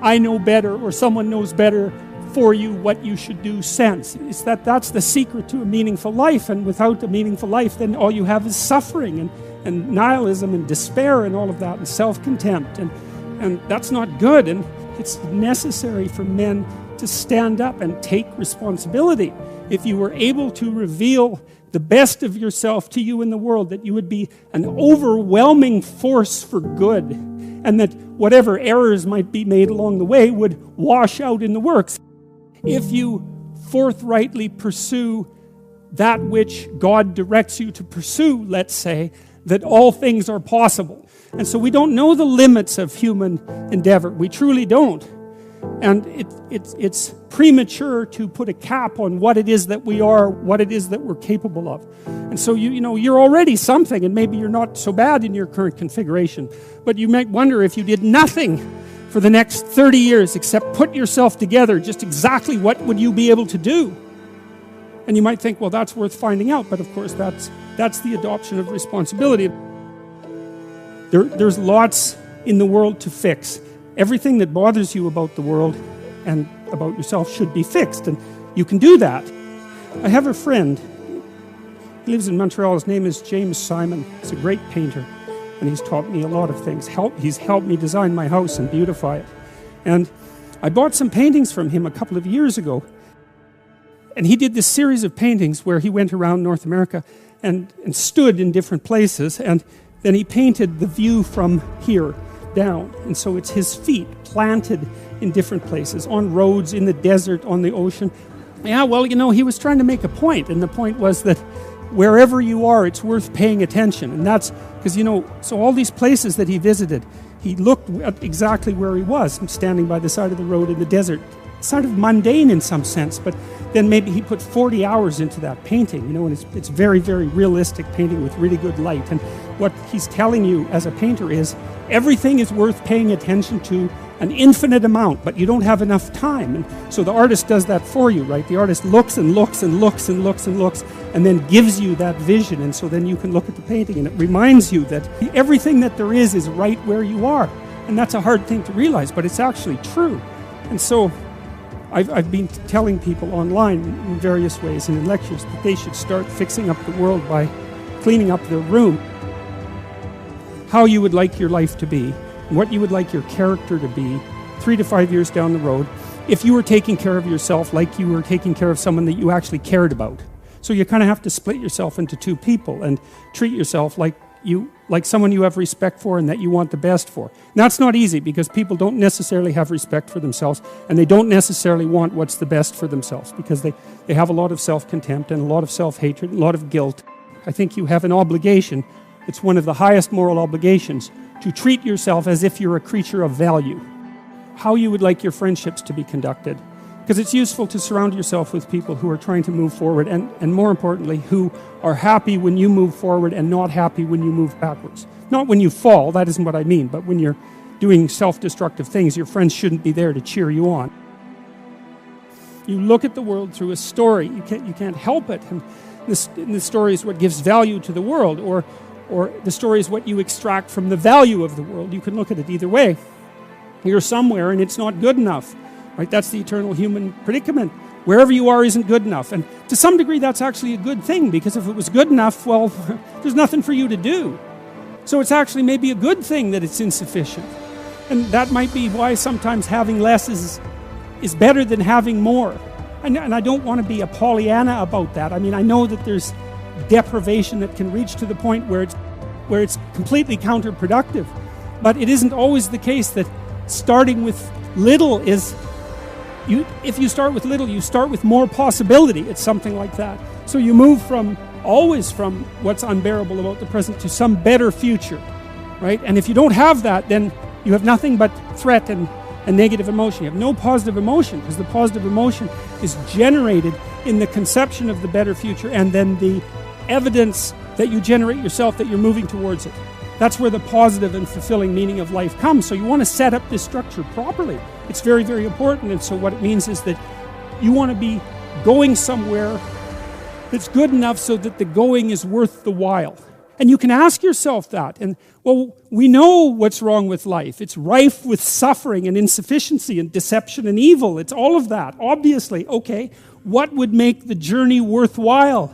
I know better or someone knows better for you what you should do sense. It's that's the secret to a meaningful life, and without a meaningful life, then all you have is suffering and nihilism and despair and all of that, and self-contempt, and that's not good. And it's necessary for men to stand up and take responsibility. If you were able to reveal the best of yourself to you in the world, that you would be an overwhelming force for good, and that whatever errors might be made along the way would wash out in the works. If you forthrightly pursue that which God directs you to pursue, let's say, that all things are possible. And so we don't know the limits of human endeavor. We truly don't. And it's premature to put a cap on what it is that we are, what it is that we're capable of. And so you know, you're already something, and maybe you're not so bad in your current configuration. But you might wonder, if you did nothing for the next 30 years except put yourself together, just exactly what would you be able to do? And you might think, well, that's worth finding out. But of course, that's the adoption of responsibility. There's lots in the world to fix. Everything that bothers you about the world and about yourself should be fixed, and you can do that. I have a friend. He lives in Montreal. His name is James Simon. He's a great painter, and he's taught me a lot of things. He's helped me design my house and beautify it. And I bought some paintings from him a couple of years ago, and he did this series of paintings where he went around North America and stood in different places, and then he painted the view from here down. And so it's his feet planted in different places, on roads, in the desert, on the ocean. Yeah, well, you know, he was trying to make a point, and the point was that wherever you are, it's worth paying attention. And that's because, you know, so all these places that he visited, he looked at exactly where he was, standing by the side of the road in the desert. Sort of mundane in some sense, but then maybe he put 40 hours into that painting, you know, and it's very, very realistic painting with really good light. And what he's telling you as a painter is everything is worth paying attention to an infinite amount, but you don't have enough time. And so the artist does that for you, right? The artist looks and looks and looks and looks and looks, and then gives you that vision. And so then you can look at the painting, and it reminds you that everything that there is right where you are. And that's a hard thing to realize, but it's actually true. And so I've been telling people online in various ways and in lectures that they should start fixing up the world by cleaning up their room. How you would like your life to be, what you would like your character to be 3 to 5 years down the road, if you were taking care of yourself like you were taking care of someone that you actually cared about. So you kind of have to split yourself into two people and treat yourself like someone you have respect for and that you want the best for. And that's not easy, because people don't necessarily have respect for themselves, and they don't necessarily want what's the best for themselves, because they have a lot of self-contempt and a lot of self-hatred, and a lot of guilt. I think you have an obligation. It's one of the highest moral obligations to treat yourself as if you're a creature of value. How you would like your friendships to be conducted. Because it's useful to surround yourself with people who are trying to move forward, and more importantly, who are happy when you move forward and not happy when you move backwards. Not when you fall, that isn't what I mean, but when you're doing self-destructive things, your friends shouldn't be there to cheer you on. You look at the world through a story. You can't help it. And the story is what gives value to the world, or the story is what you extract from the value of the world. You can look at it either way. You're somewhere and it's not good enough. Right? That's the eternal human predicament. Wherever you are isn't good enough. And to some degree, that's actually a good thing, because if it was good enough, well, there's nothing for you to do. So it's actually maybe a good thing that it's insufficient. And that might be why sometimes having less is better than having more. And I don't want to be a Pollyanna about that. I mean, I know that there's deprivation that can reach to the point where it's completely counterproductive. But it isn't always the case that starting with little is if you start with little, you start with more possibility. It's something like that. So you move always from what's unbearable about the present to some better future, right? And if you don't have that, then you have nothing but threat and negative emotion. You have no positive emotion, because the positive emotion is generated in the conception of the better future and then the evidence that you generate yourself that you're moving towards it. That's where the positive and fulfilling meaning of life comes. So you want to set up this structure properly. It's very, very important. And so what it means is that you want to be going somewhere that's good enough so that the going is worth the while. And you can ask yourself that. And, well, we know what's wrong with life. It's rife with suffering and insufficiency and deception and evil. It's all of that, obviously. Okay, what would make the journey worthwhile?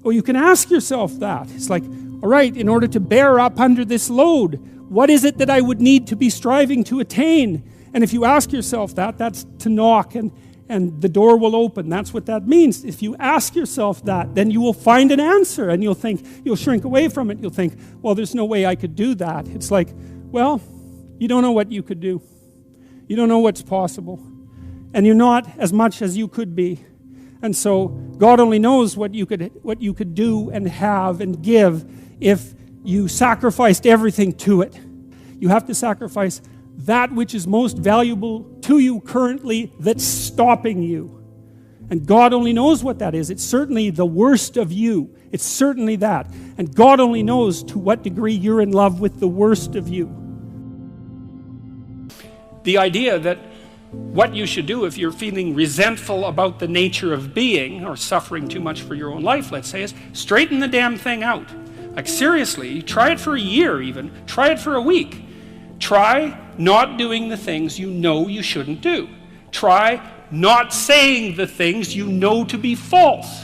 Well, you can ask yourself that. It's like, all right, in order to bear up under this load, what is it that I would need to be striving to attain? And if you ask yourself that, that's to knock and the door will open. That's what that means. If you ask yourself that, then you will find an answer and you'll shrink away from it. You'll think, well, there's no way I could do that. It's like, well, you don't know what you could do. You don't know what's possible. And you're not as much as you could be. And so God only knows what you could do and have and give if you sacrificed everything to it. You have to sacrifice that which is most valuable to you currently that's stopping you. And God only knows what that is. It's certainly the worst of you. It's certainly that. And God only knows to what degree you're in love with the worst of you. The idea that what you should do if you're feeling resentful about the nature of being or suffering too much for your own life, let's say, is straighten the damn thing out. Like, seriously, try it for a year even. Try it for a week. Try not doing the things you know you shouldn't do. Try not saying the things you know to be false.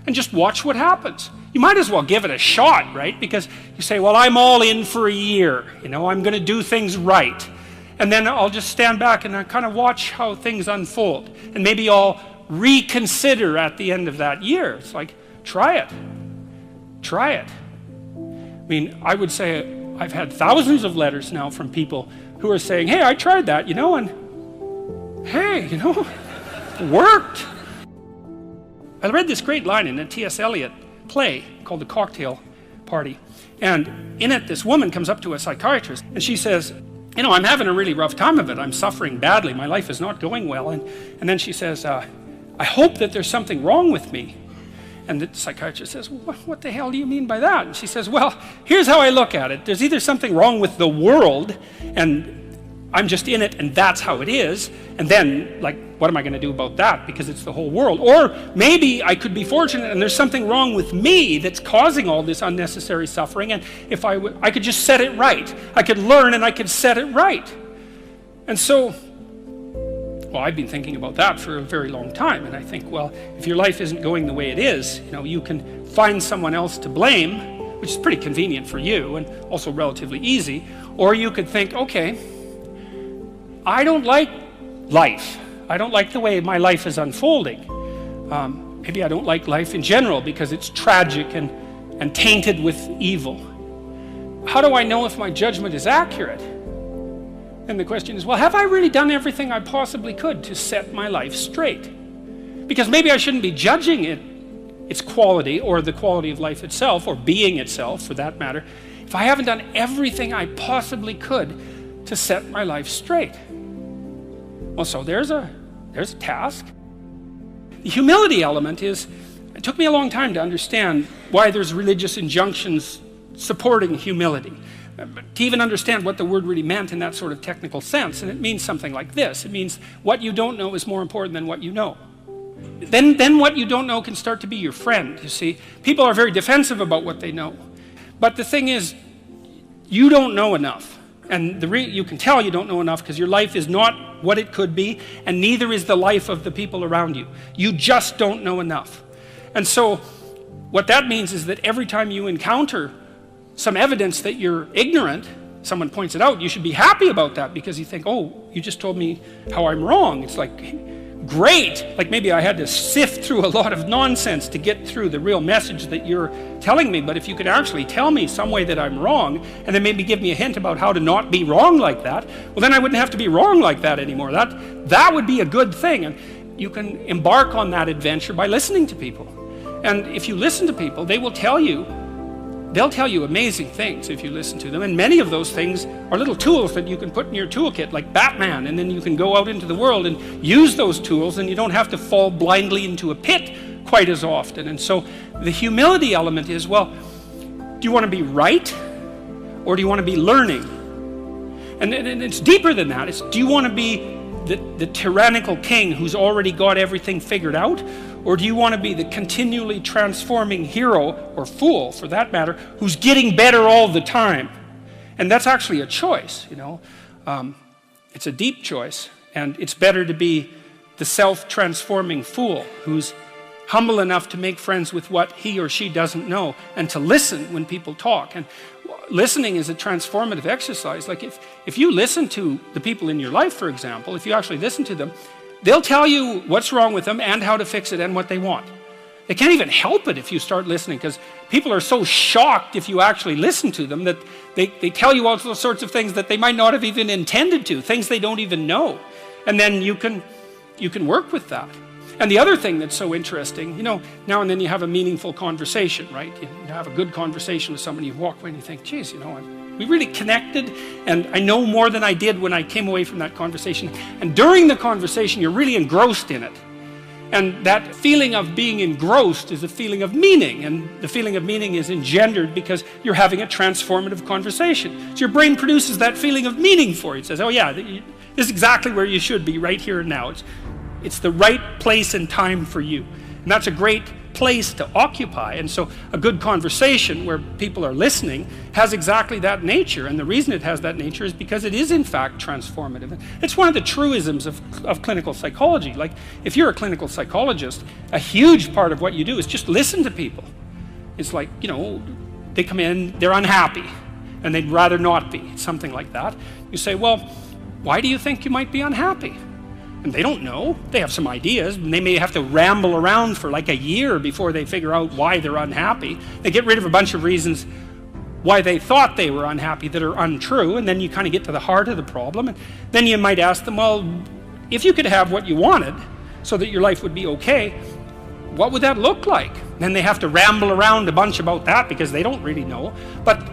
And just watch what happens. You might as well give it a shot, right? Because you say, well, I'm all in for a year. I'm going to do things right. And then I'll just stand back and I kind of watch how things unfold. And maybe I'll reconsider at the end of that year. It's like, try it. Try it. I mean, I would say I've had thousands of letters now from people who are saying, hey, I tried that, and hey, it worked. I read this great line in a T.S. Eliot play called The Cocktail Party. And in it, this woman comes up to a psychiatrist and she says, I'm having a really rough time of it. I'm suffering badly. My life is not going well. And then she says, I hope that there's something wrong with me. And the psychiatrist says, well, what the hell do you mean by that? And she says, well, here's how I look at it. There's either something wrong with the world, and I'm just in it, and that's how it is. And then, what am I going to do about that? Because it's the whole world. Or maybe I could be fortunate, and there's something wrong with me that's causing all this unnecessary suffering. And if I could just set it right. I could learn, and I could set it right. And so, I've been thinking about that for a very long time, and I think, well, if your life isn't going the way it is, you can find someone else to blame, which is pretty convenient for you and also relatively easy, or you could think, okay, I don't like life. I don't like the way my life is unfolding. Maybe I don't like life in general because it's tragic and tainted with evil. How do I know if my judgment is accurate? And the question is, well, have I really done everything I possibly could to set my life straight? Because maybe I shouldn't be judging its quality or the quality of life itself or being itself, for that matter, if I haven't done everything I possibly could to set my life straight. Well, so there's a task. The humility element is, it took me a long time to understand why there's religious injunctions supporting humility. To even understand what the word really meant in that sort of technical sense. And it means something like this. It means what you don't know is more important than what you know. Then what you don't know can start to be your friend, you see. People are very defensive about what they know. But the thing is, you don't know enough. And you can tell you don't know enough because your life is not what it could be, and neither is the life of the people around you. You just don't know enough. And so what that means is that every time you encounter some evidence that you're ignorant, someone points it out, you should be happy about that because you think, oh, you just told me how I'm wrong. It's like great. Like maybe I had to sift through a lot of nonsense to get through the real message that you're telling me. But if you could actually tell me some way that I'm wrong, and then maybe give me a hint about how to not be wrong like that, well, then I wouldn't have to be wrong like that anymore. That would be a good thing. And you can embark on that adventure by listening to people. And if you listen to people, they'll tell you amazing things if you listen to them. And many of those things are little tools that you can put in your toolkit, like Batman, and then you can go out into the world and use those tools, and you don't have to fall blindly into a pit quite as often. And so the humility element is, well, do you want to be right, or do you want to be learning? And it's deeper than that. It's, do you want to be the tyrannical king who's already got everything figured out? Or do you want to be the continually transforming hero, or fool for that matter, who's getting better all the time? And that's actually a choice, you know. It's a deep choice. And it's better to be the self-transforming fool who's humble enough to make friends with what he or she doesn't know, and to listen when people talk. And listening is a transformative exercise. Like if you listen to the people in your life, for example, if you actually listen to them, they'll tell you what's wrong with them and how to fix it and what they want. They can't even help it if you start listening, because people are so shocked if you actually listen to them that they tell you all sorts of things that they might not have even intended to, things they don't even know. And then you can work with that. And the other thing that's so interesting, you know, now and then you have a meaningful conversation, right? You have a good conversation with somebody, you walk away and you think, geez, you know, we really connected, and I know more than I did when I came away from that conversation. And during the conversation, you're really engrossed in it. And that feeling of being engrossed is a feeling of meaning, and the feeling of meaning is engendered because you're having a transformative conversation. So your brain produces that feeling of meaning for you. It says, oh yeah, this is exactly where you should be right here and now. It's the right place and time for you. And that's a great place to occupy. And so a good conversation where people are listening has exactly that nature. And the reason it has that nature is because it is in fact transformative. It's one of the truisms of clinical psychology. Like if you're a clinical psychologist, a huge part of what you do is just listen to people. It's like, you know, they come in, they're unhappy, and they'd rather not be, something like that. You say, well, why do you think you might be unhappy? And they don't know. They have some ideas, and they may have to ramble around for like a year before they figure out why they're unhappy. They get rid of a bunch of reasons why they thought they were unhappy that are untrue, and then you kind of get to the heart of the problem. And then you might ask them, well, if you could have what you wanted so that your life would be okay, what would that look like? Then they have to ramble around a bunch about that because they don't really know. But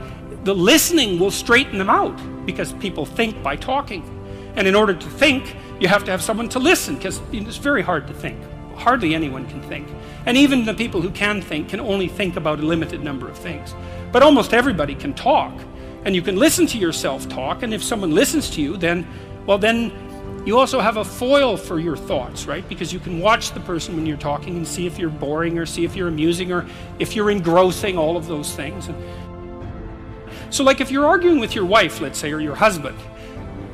the listening will straighten them out, because people think by talking. And in order to think, you have to have someone to listen, because it's very hard to think. Hardly anyone can think. And even the people who can think can only think about a limited number of things. But almost everybody can talk. And you can listen to yourself talk, and if someone listens to you, then you also have a foil for your thoughts, right? Because you can watch the person when you're talking and see if you're boring, or see if you're amusing, or if you're engrossing, all of those things. So like if you're arguing with your wife, let's say, or your husband,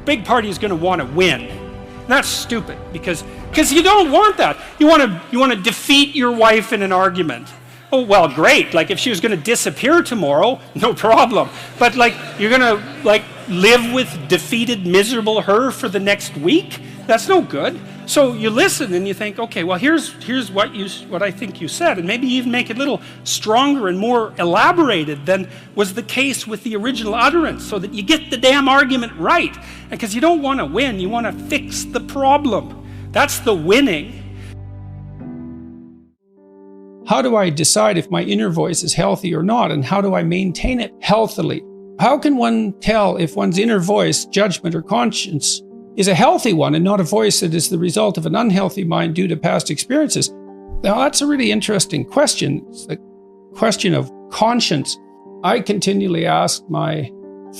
big party is going to want to win. And that's stupid, because you don't want that. You want to defeat your wife in an argument. Oh, well, great. Like if she was going to disappear tomorrow, no problem. But like you're going to like live with defeated, miserable her for the next week? That's no good. So you listen and you think, okay, well, here's what I think you said, and maybe even make it a little stronger and more elaborated than was the case with the original utterance, so that you get the damn argument right. Because you don't want to win, you want to fix the problem. That's the winning. How do I decide if my inner voice is healthy or not, and how do I maintain it healthily? How can one tell if one's inner voice, judgment, or conscience is a healthy one and not a voice that is the result of an unhealthy mind due to past experiences? Now, that's a really interesting question. It's the question of conscience. I continually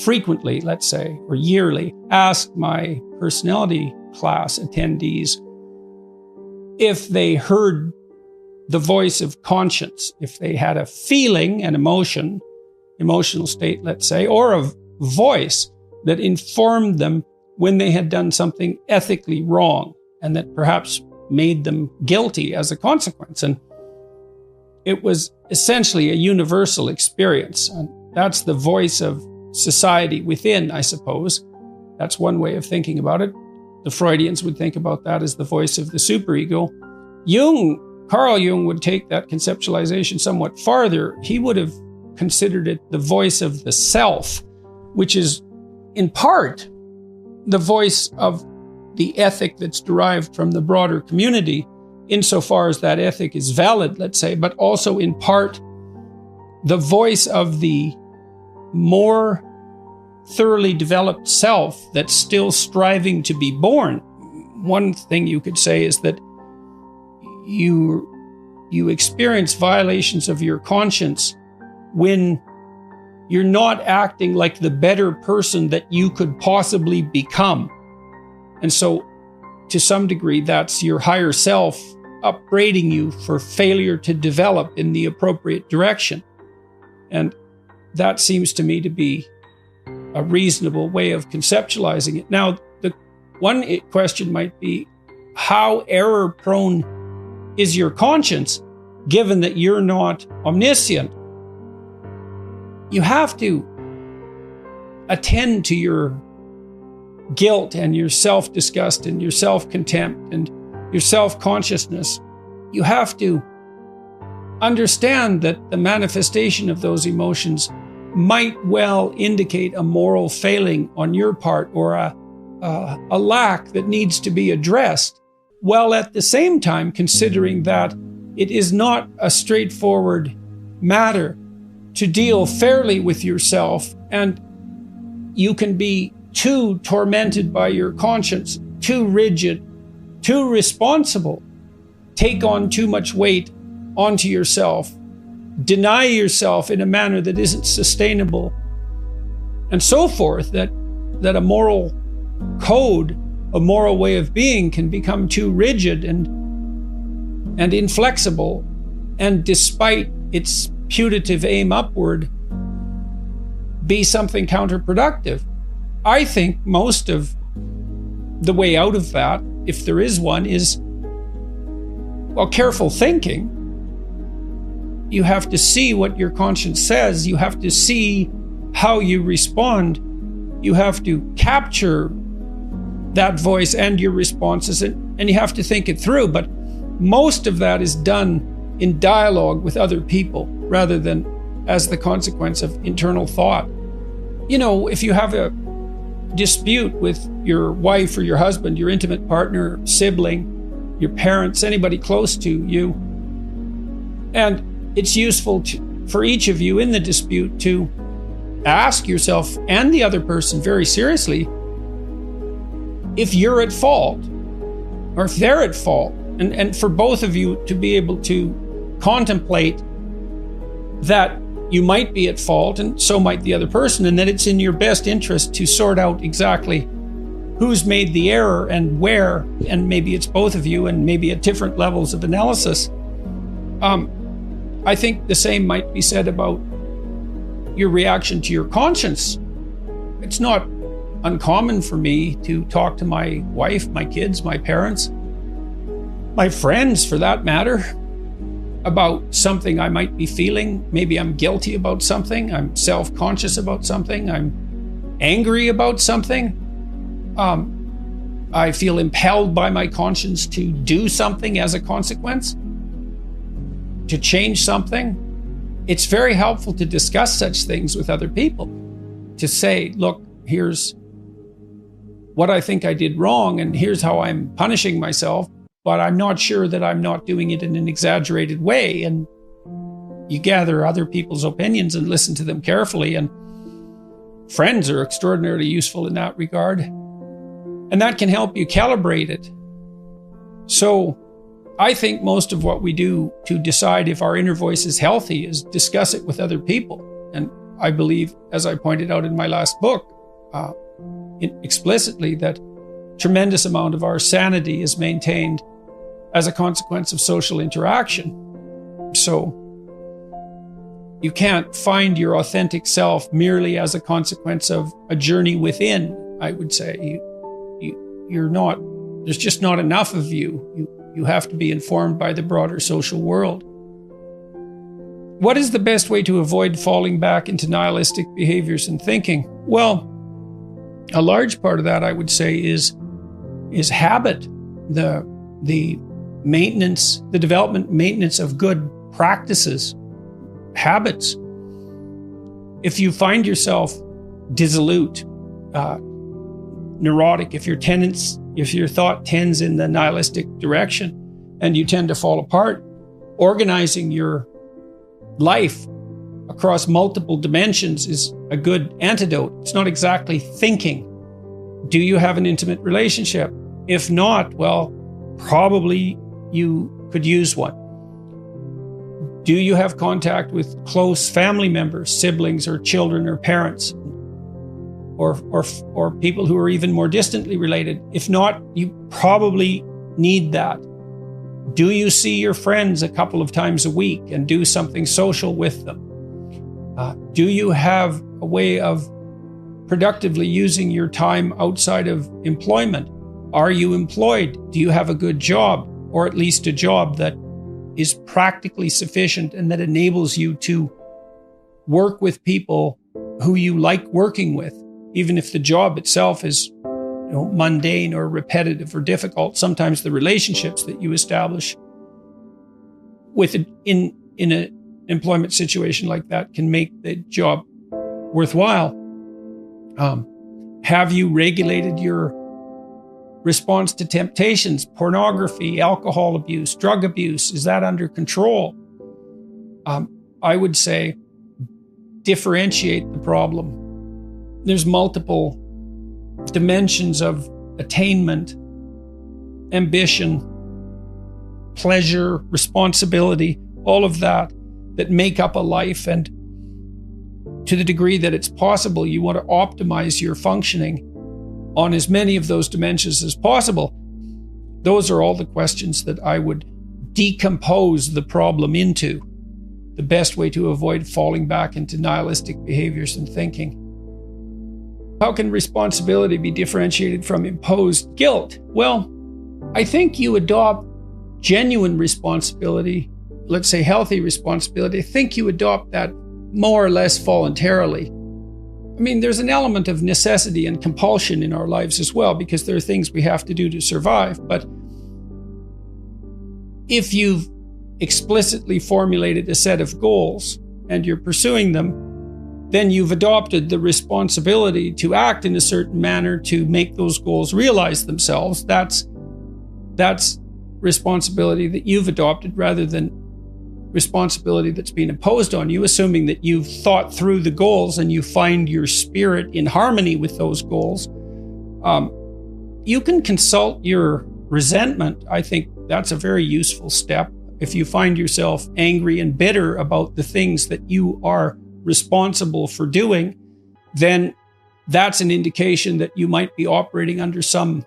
frequently, let's say, or yearly, ask my personality class attendees if they heard the voice of conscience, if they had a feeling, an emotional state, let's say, or a voice that informed them when they had done something ethically wrong and that perhaps made them guilty as a consequence. And it was essentially a universal experience. And that's the voice of society within, I suppose. That's one way of thinking about it. the Freudians would think about that as the voice of the superego. Carl Jung would take that conceptualization somewhat farther. He would have considered it the voice of the self, which is in part the voice of the ethic that's derived from the broader community, insofar as that ethic is valid, let's say, but also in part the voice of the more thoroughly developed self that's still striving to be born. One thing you could say is that you experience violations of your conscience when you're not acting like the better person that you could possibly become. And so, to some degree, that's your higher self upbraiding you for failure to develop in the appropriate direction. And that seems to me to be a reasonable way of conceptualizing it. Now, the one question might be, how error-prone is your conscience, given that you're not omniscient? You have to attend to your guilt and your self-disgust and your self-contempt and your self-consciousness. You have to understand that the manifestation of those emotions might well indicate a moral failing on your part, or a lack that needs to be addressed, while at the same time considering that it is not a straightforward matter to deal fairly with yourself, and you can be too tormented by your conscience, too rigid, too responsible, take on too much weight onto yourself, deny yourself in a manner that isn't sustainable, and so forth, that a moral code, a moral way of being can become too rigid and inflexible, and despite its putative aim upward, be something counterproductive. I think most of the way out of that, if there is one, is, well, careful thinking. You have to see what your conscience says. You have to see how you respond. You have to capture that voice and your responses, and you have to think it through. But most of that is done in dialogue with other people rather than as the consequence of internal thought. You know, if you have a dispute with your wife or your husband, your intimate partner, sibling, your parents, anybody close to you, and it's useful for each of you in the dispute to ask yourself and the other person very seriously if you're at fault or if they're at fault, and for both of you to be able to contemplate that you might be at fault and so might the other person, and that it's in your best interest to sort out exactly who's made the error and where, and maybe it's both of you and maybe at different levels of analysis. I think the same might be said about your reaction to your conscience. It's not uncommon for me to talk to my wife, my kids, my parents, my friends for that matter, about something I might be feeling. Maybe I'm guilty about something, I'm self-conscious about something, I'm angry about something. I feel impelled by my conscience to do something as a consequence, to change something. It's very helpful to discuss such things with other people, to say, look, here's what I think I did wrong, and here's how I'm punishing myself, but I'm not sure that I'm not doing it in an exaggerated way. And you gather other people's opinions and listen to them carefully, and friends are extraordinarily useful in that regard. And that can help you calibrate it. So I think most of what we do to decide if our inner voice is healthy is discuss it with other people. And I believe, as I pointed out in my last book, explicitly, that tremendous amount of our sanity is maintained as a consequence of social interaction. So you can't find your authentic self merely as a consequence of a journey within, I would say. You're not, there's just not enough of you. You have to be informed by the broader social world. What is the best way to avoid falling back into nihilistic behaviors and thinking? Well, a large part of that, I would say, is is habit, the maintenance, the development, maintenance of good practices, habits. If you find yourself dissolute, neurotic, if your thought tends in the nihilistic direction and you tend to fall apart, organizing your life across multiple dimensions is a good antidote. It's not exactly thinking. Do you have an intimate relationship? If not, well, probably you could use one. Do you have contact with close family members, siblings or children or parents, or people who are even more distantly related? If not, you probably need that. Do you see your friends a couple of times a week and do something social with them? Do you have a way of productively using your time outside of employment? Are you employed? Do you have a good job, or at least a job that is practically sufficient and that enables you to work with people who you like working with, even if the job itself is mundane or repetitive or difficult? Sometimes the relationships that you establish in an employment situation like that can make the job worthwhile. Have you regulated your response to temptations, pornography, alcohol abuse, drug abuse? Is that under control? I would say differentiate the problem. There's multiple dimensions of attainment, ambition, pleasure, responsibility, all of that make up a life. And to the degree that it's possible, you want to optimize your functioning on as many of those dimensions as possible. Those are all the questions that I would decompose the problem into. The best way to avoid falling back into nihilistic behaviors and thinking. How can responsibility be differentiated from imposed guilt? Well, I think you adopt genuine responsibility, let's say healthy responsibility. I think you adopt that more or less voluntarily. I mean, there's an element of necessity and compulsion in our lives as well, because there are things we have to do to survive. But if you've explicitly formulated a set of goals and you're pursuing them, then you've adopted the responsibility to act in a certain manner to make those goals realize themselves. That's responsibility that you've adopted rather than responsibility that's been imposed on you, assuming that you've thought through the goals and you find your spirit in harmony with those goals. You can consult your resentment. I think that's a very useful step. If you find yourself angry and bitter about the things that you are responsible for doing, then that's an indication that you might be operating under some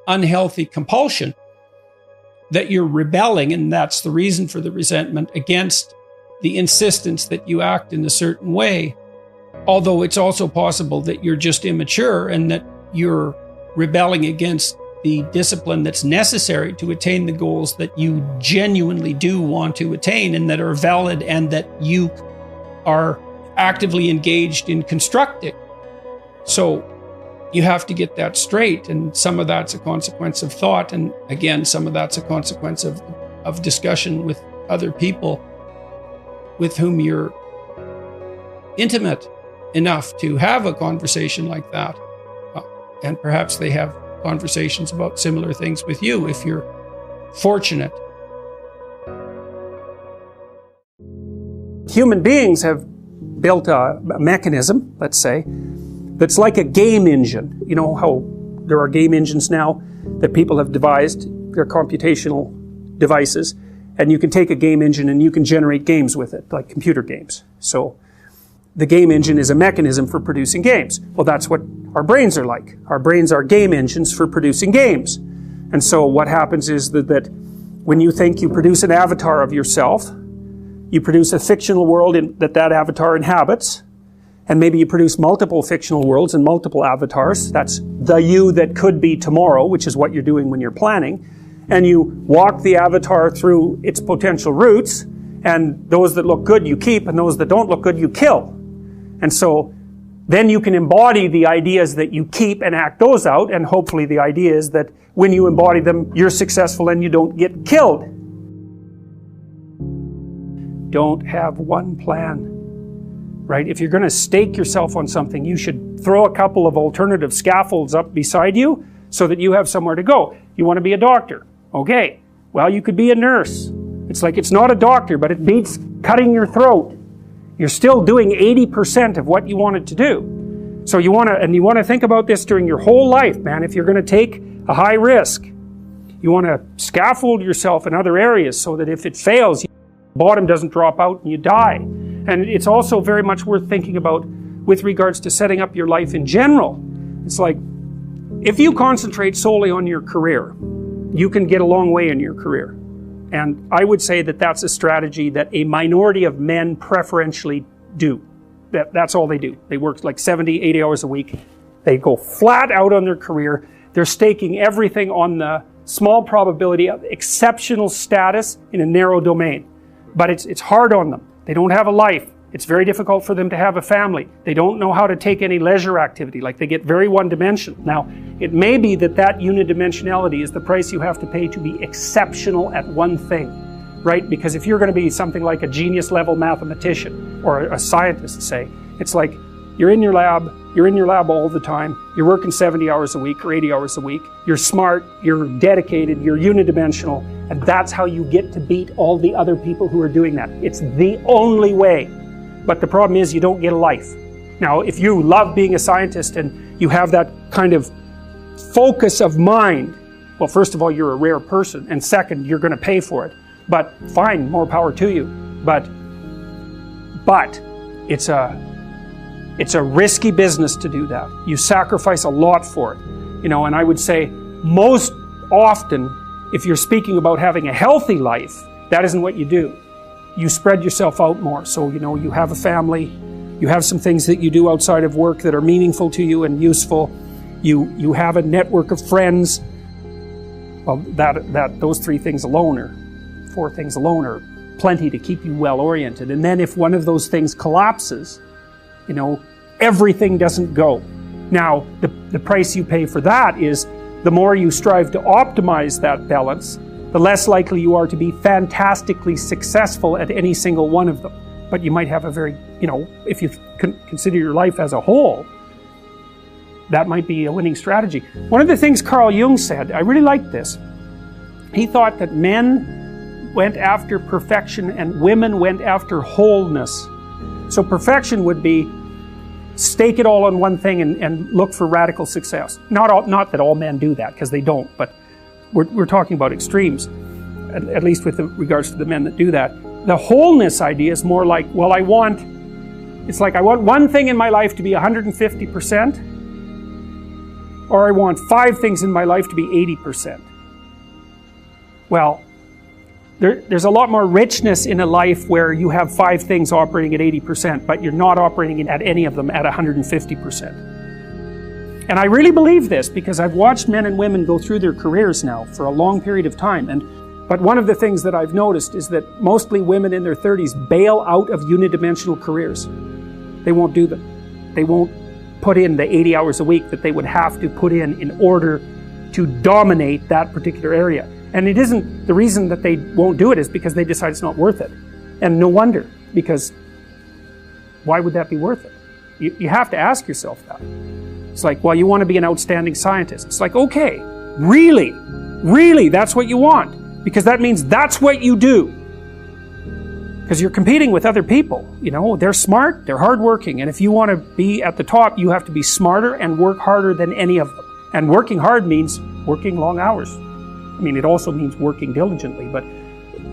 unhealthy compulsion, that you're rebelling, and that's the reason for the resentment, against the insistence that you act in a certain way. Although it's also possible that you're just immature and that you're rebelling against the discipline that's necessary to attain the goals that you genuinely do want to attain and that are valid and that you are actively engaged in constructing. So you have to get that straight, and some of that's a consequence of thought, and again, some of that's a consequence of discussion with other people with whom you're intimate enough to have a conversation like that. And perhaps they have conversations about similar things with you if you're fortunate. Human beings have built a mechanism, let's say, that's like a game engine. You know how there are game engines now that people have devised? They're computational devices, and you can take a game engine and you can generate games with it, like computer games. So the game engine is a mechanism for producing games. Well, that's what our brains are like. Our brains are game engines for producing games. And so what happens is that when you think you produce an avatar of yourself, you produce a fictional world that avatar inhabits, and maybe you produce multiple fictional worlds and multiple avatars. That's the you that could be tomorrow, which is what you're doing when you're planning. And you walk the avatar through its potential routes, and those that look good you keep, and those that don't look good you kill. And so then you can embody the ideas that you keep and act those out, and hopefully the idea is that when you embody them, you're successful and you don't get killed. Don't have one plan, right? If you're going to stake yourself on something, you should throw a couple of alternative scaffolds up beside you so that you have somewhere to go. You want to be a doctor. Okay, well, you could be a nurse. It's like, it's not a doctor, but it beats cutting your throat. You're still doing 80% of what you wanted to do. So you want to think about this during your whole life, man. If you're going to take a high risk, you want to scaffold yourself in other areas so that if it fails, the bottom doesn't drop out and you die. And it's also very much worth thinking about with regards to setting up your life in general. It's like, if you concentrate solely on your career, you can get a long way in your career. And I would say that that's a strategy that a minority of men preferentially do. That's all they do. They work like 70, 80 hours a week. They go flat out on their career. They're staking everything on the small probability of exceptional status in a narrow domain. But it's hard on them. They don't have a life. It's very difficult for them to have a family. They don't know how to take any leisure activity. Like, they get very one-dimensional. Now, it may be that unidimensionality is the price you have to pay to be exceptional at one thing, right? Because if you're going to be something like a genius-level mathematician or a scientist, say, it's like you're in your lab all the time, you're working 70 hours a week or 80 hours a week, you're smart, you're dedicated, you're unidimensional, and that's how you get to beat all the other people who are doing that. It's the only way. But the problem is you don't get a life. Now, if you love being a scientist and you have that kind of focus of mind, well, first of all, you're a rare person, and second, you're going to pay for it. But fine, more power to you. But it's a risky business to do that. You sacrifice a lot for it. You know, and I would say most often, if you're speaking about having a healthy life, that isn't what you do. You spread yourself out more. So, you know, you have a family, you have some things that you do outside of work that are meaningful to you and useful. You have a network of friends. Well, those 3 things alone, or 4 things alone, are plenty to keep you well oriented. And then if one of those things collapses, you know, everything doesn't go. Now, the price you pay for that is the more you strive to optimize that balance, the less likely you are to be fantastically successful at any single one of them. But you might have a very, you know, if you consider your life as a whole, that might be a winning strategy. One of the things Carl Jung said, I really liked this. He thought that men went after perfection and women went after wholeness. So perfection would be stake it all on one thing and look for radical success. Not that all men do that, because they don't, but we're talking about extremes, at least with regards to the men that do that. The wholeness idea is more like, well, I want one thing in my life to be 150%, or I want 5 things in my life to be 80%. Well, there's a lot more richness in a life where you have 5 things operating at 80%, but you're not operating at any of them at 150%. And I really believe this because I've watched men and women go through their careers now for a long period of time. But one of the things that I've noticed is that mostly women in their 30s bail out of unidimensional careers. They won't do them. They won't put in the 80 hours a week that they would have to put in order to dominate that particular area. And it isn't, the reason that they won't do it is because they decide it's not worth it. And no wonder, because why would that be worth it? You have to ask yourself that. It's like, well, you want to be an outstanding scientist. It's like, okay, really, that's what you want. Because that means that's what you do. Because you're competing with other people. You know, they're smart, they're hardworking, and if you want to be at the top, you have to be smarter and work harder than any of them. And working hard means working long hours. I mean, it also means working diligently, but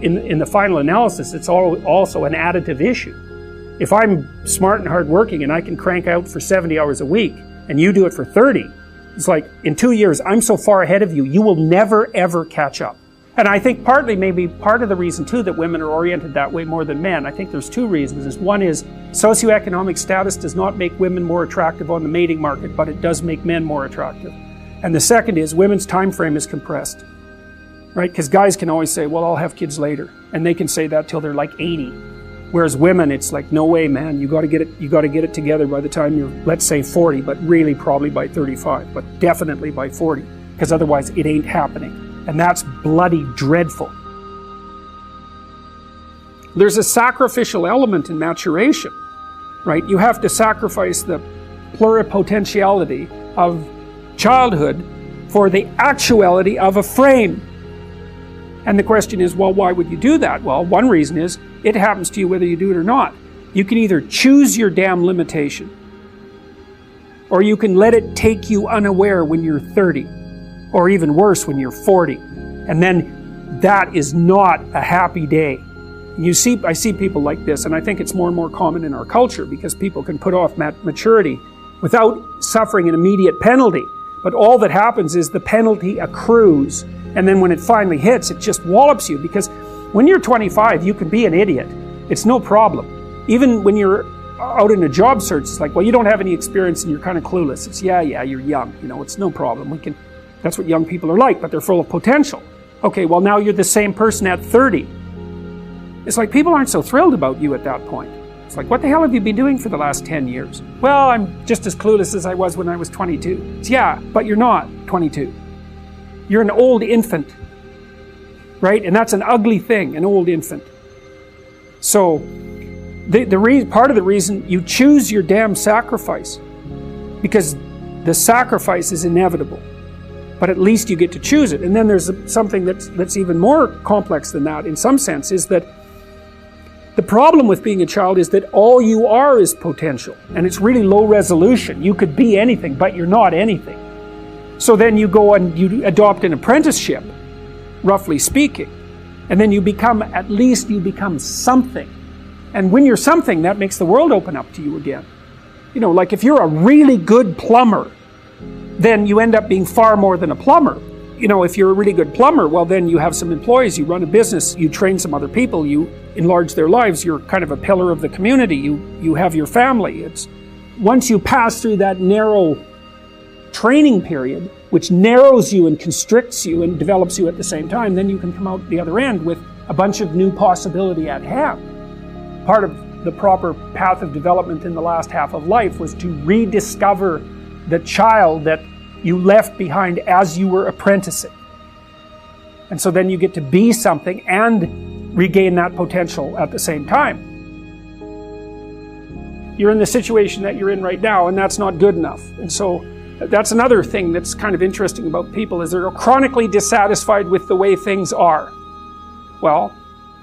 in the final analysis, it's also an additive issue. If I'm smart and hardworking and I can crank out for 70 hours a week, and you do it for 30, it's like, in 2 years, I'm so far ahead of you, you will never, ever catch up. And I think partly, maybe part of the reason too that women are oriented that way more than men, I think there's 2 reasons. One is socioeconomic status does not make women more attractive on the mating market, but it does make men more attractive. And the second is women's time frame is compressed, right? Because guys can always say, well, I'll have kids later. And they can say that till they're like 80. Whereas women, it's like, no way, man, you got to get it together by the time you're, let's say 40, but really probably by 35, but definitely by 40, because otherwise it ain't happening. And that's bloody dreadful. There's a sacrificial element in maturation, right? You have to sacrifice the pluripotentiality of childhood for the actuality of a frame. And the question is, well, why would you do that? Well, one reason is, it happens to you whether you do it or not. You can either choose your damn limitation, or you can let it take you unaware when you're 30, or even worse, when you're 40. And then that is not a happy day. I see people like this, and I think it's more and more common in our culture because people can put off maturity without suffering an immediate penalty. But all that happens is the penalty accrues, and then when it finally hits, it just wallops you. Because when you're 25, you can be an idiot. It's no problem. Even when you're out in a job search, it's like, well, you don't have any experience and you're kind of clueless. It's, yeah, you're young. It's no problem. That's what young people are like, but they're full of potential. Okay, well, now you're the same person at 30. It's like people aren't so thrilled about you at that point. It's like, what the hell have you been doing for the last 10 years? Well, I'm just as clueless as I was when I was 22. It's, yeah, but you're not 22. You're an old infant, right? And that's an ugly thing, an old infant. So, part of the reason you choose your damn sacrifice, because the sacrifice is inevitable, but at least you get to choose it. And then there's something that's even more complex than that in some sense, is that the problem with being a child is that all you are is potential, and it's really low resolution. You could be anything, but you're not anything. So then you go and you adopt an apprenticeship, roughly speaking, and then you become something. And when you're something, that makes the world open up to you again. Like if you're a really good plumber, then you end up being far more than a plumber. If you're a really good plumber, well, then you have some employees, you run a business, you train some other people, you enlarge their lives, you're kind of a pillar of the community, you have your family. It's once you pass through that narrow training period, which narrows you and constricts you and develops you at the same time, then you can come out the other end with a bunch of new possibility at hand. Part of the proper path of development in the last half of life was to rediscover the child that you left behind as you were apprenticing. And so then you get to be something and regain that potential at the same time. You're in the situation that you're in right now, and that's not good enough. And so that's another thing that's kind of interesting about people, is they're chronically dissatisfied with the way things are. Well,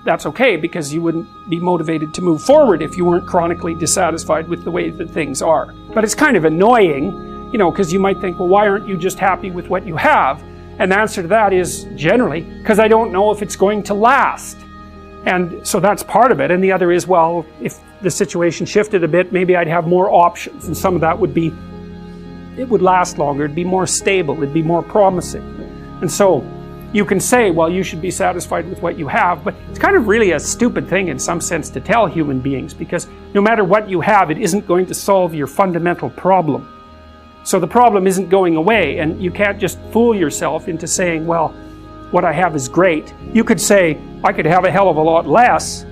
that's okay, because you wouldn't be motivated to move forward if you weren't chronically dissatisfied with the way that things are. But it's kind of annoying, because you might think, well, why aren't you just happy with what you have? And the answer to that is generally, because I don't know if it's going to last. And so that's part of it. And the other is, well, if the situation shifted a bit, maybe I'd have more options. And some of that would be, it would last longer, it'd be more stable, it'd be more promising. And so you can say, well, you should be satisfied with what you have, but it's kind of really a stupid thing in some sense to tell human beings, because no matter what you have, it isn't going to solve your fundamental problem. So the problem isn't going away, and you can't just fool yourself into saying, well, what I have is great. You could say, I could have a hell of a lot less,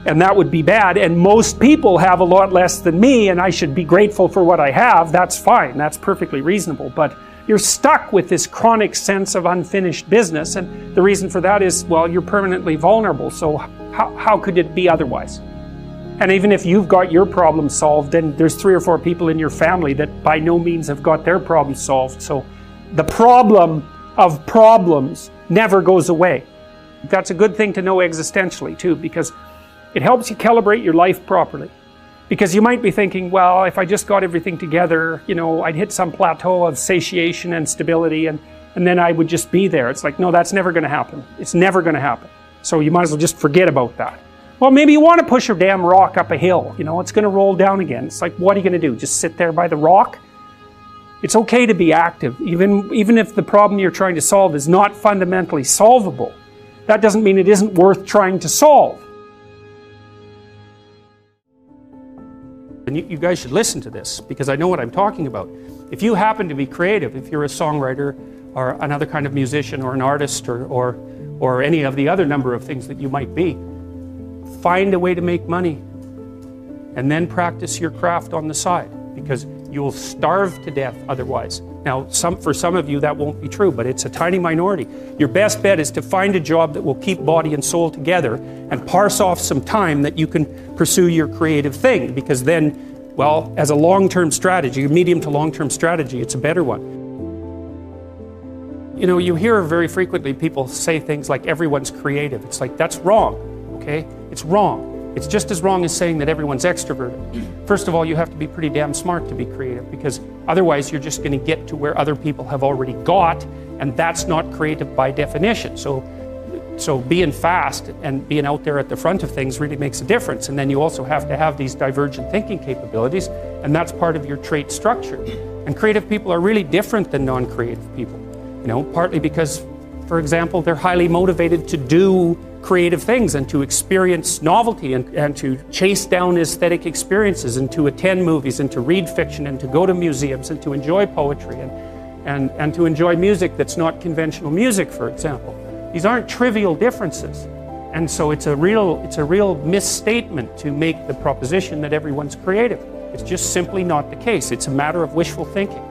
and that would be bad, and most people have a lot less than me, and I should be grateful for what I have. That's fine, that's perfectly reasonable, but you're stuck with this chronic sense of unfinished business, and the reason for that is, well, you're permanently vulnerable, so how could it be otherwise? And even if you've got your problem solved, then there's 3 or 4 people in your family that by no means have got their problem solved. So the problem of problems never goes away. That's a good thing to know existentially too, because it helps you calibrate your life properly. Because you might be thinking, well, if I just got everything together, I'd hit some plateau of satiation and stability, and then I would just be there. It's like, no, that's never going to happen. It's never going to happen. So you might as well just forget about that. Well, maybe you want to push a damn rock up a hill. It's going to roll down again. It's like, what are you going to do? Just sit there by the rock? It's okay to be active, even if the problem you're trying to solve is not fundamentally solvable. That doesn't mean it isn't worth trying to solve. And you guys should listen to this, because I know what I'm talking about. If you happen to be creative, if you're a songwriter or another kind of musician or an artist or any of the other number of things that you might be, find a way to make money and then practice your craft on the side, because you'll starve to death otherwise. Now, for some of you that won't be true, but it's a tiny minority. Your best bet is to find a job that will keep body and soul together and parse off some time that you can pursue your creative thing, because then, well, as a long-term strategy, a medium to long-term strategy, it's a better one. You know, you hear very frequently people say things like everyone's creative. It's like, that's wrong, okay? It's wrong. It's just as wrong as saying that everyone's extroverted. First of all, you have to be pretty damn smart to be creative, because otherwise you're just going to get to where other people have already got, and that's not creative by definition. So being fast and being out there at the front of things really makes a difference. And then you also have to have these divergent thinking capabilities, and that's part of your trait structure. And creative people are really different than non-creative people. You know, partly because, for example, they're highly motivated to do creative things and to experience novelty and to chase down aesthetic experiences and to attend movies and to read fiction and to go to museums and to enjoy poetry and to enjoy music that's not conventional music, for example. These aren't trivial differences. And so it's a real misstatement to make the proposition that everyone's creative. It's just simply not the case. It's a matter of wishful thinking.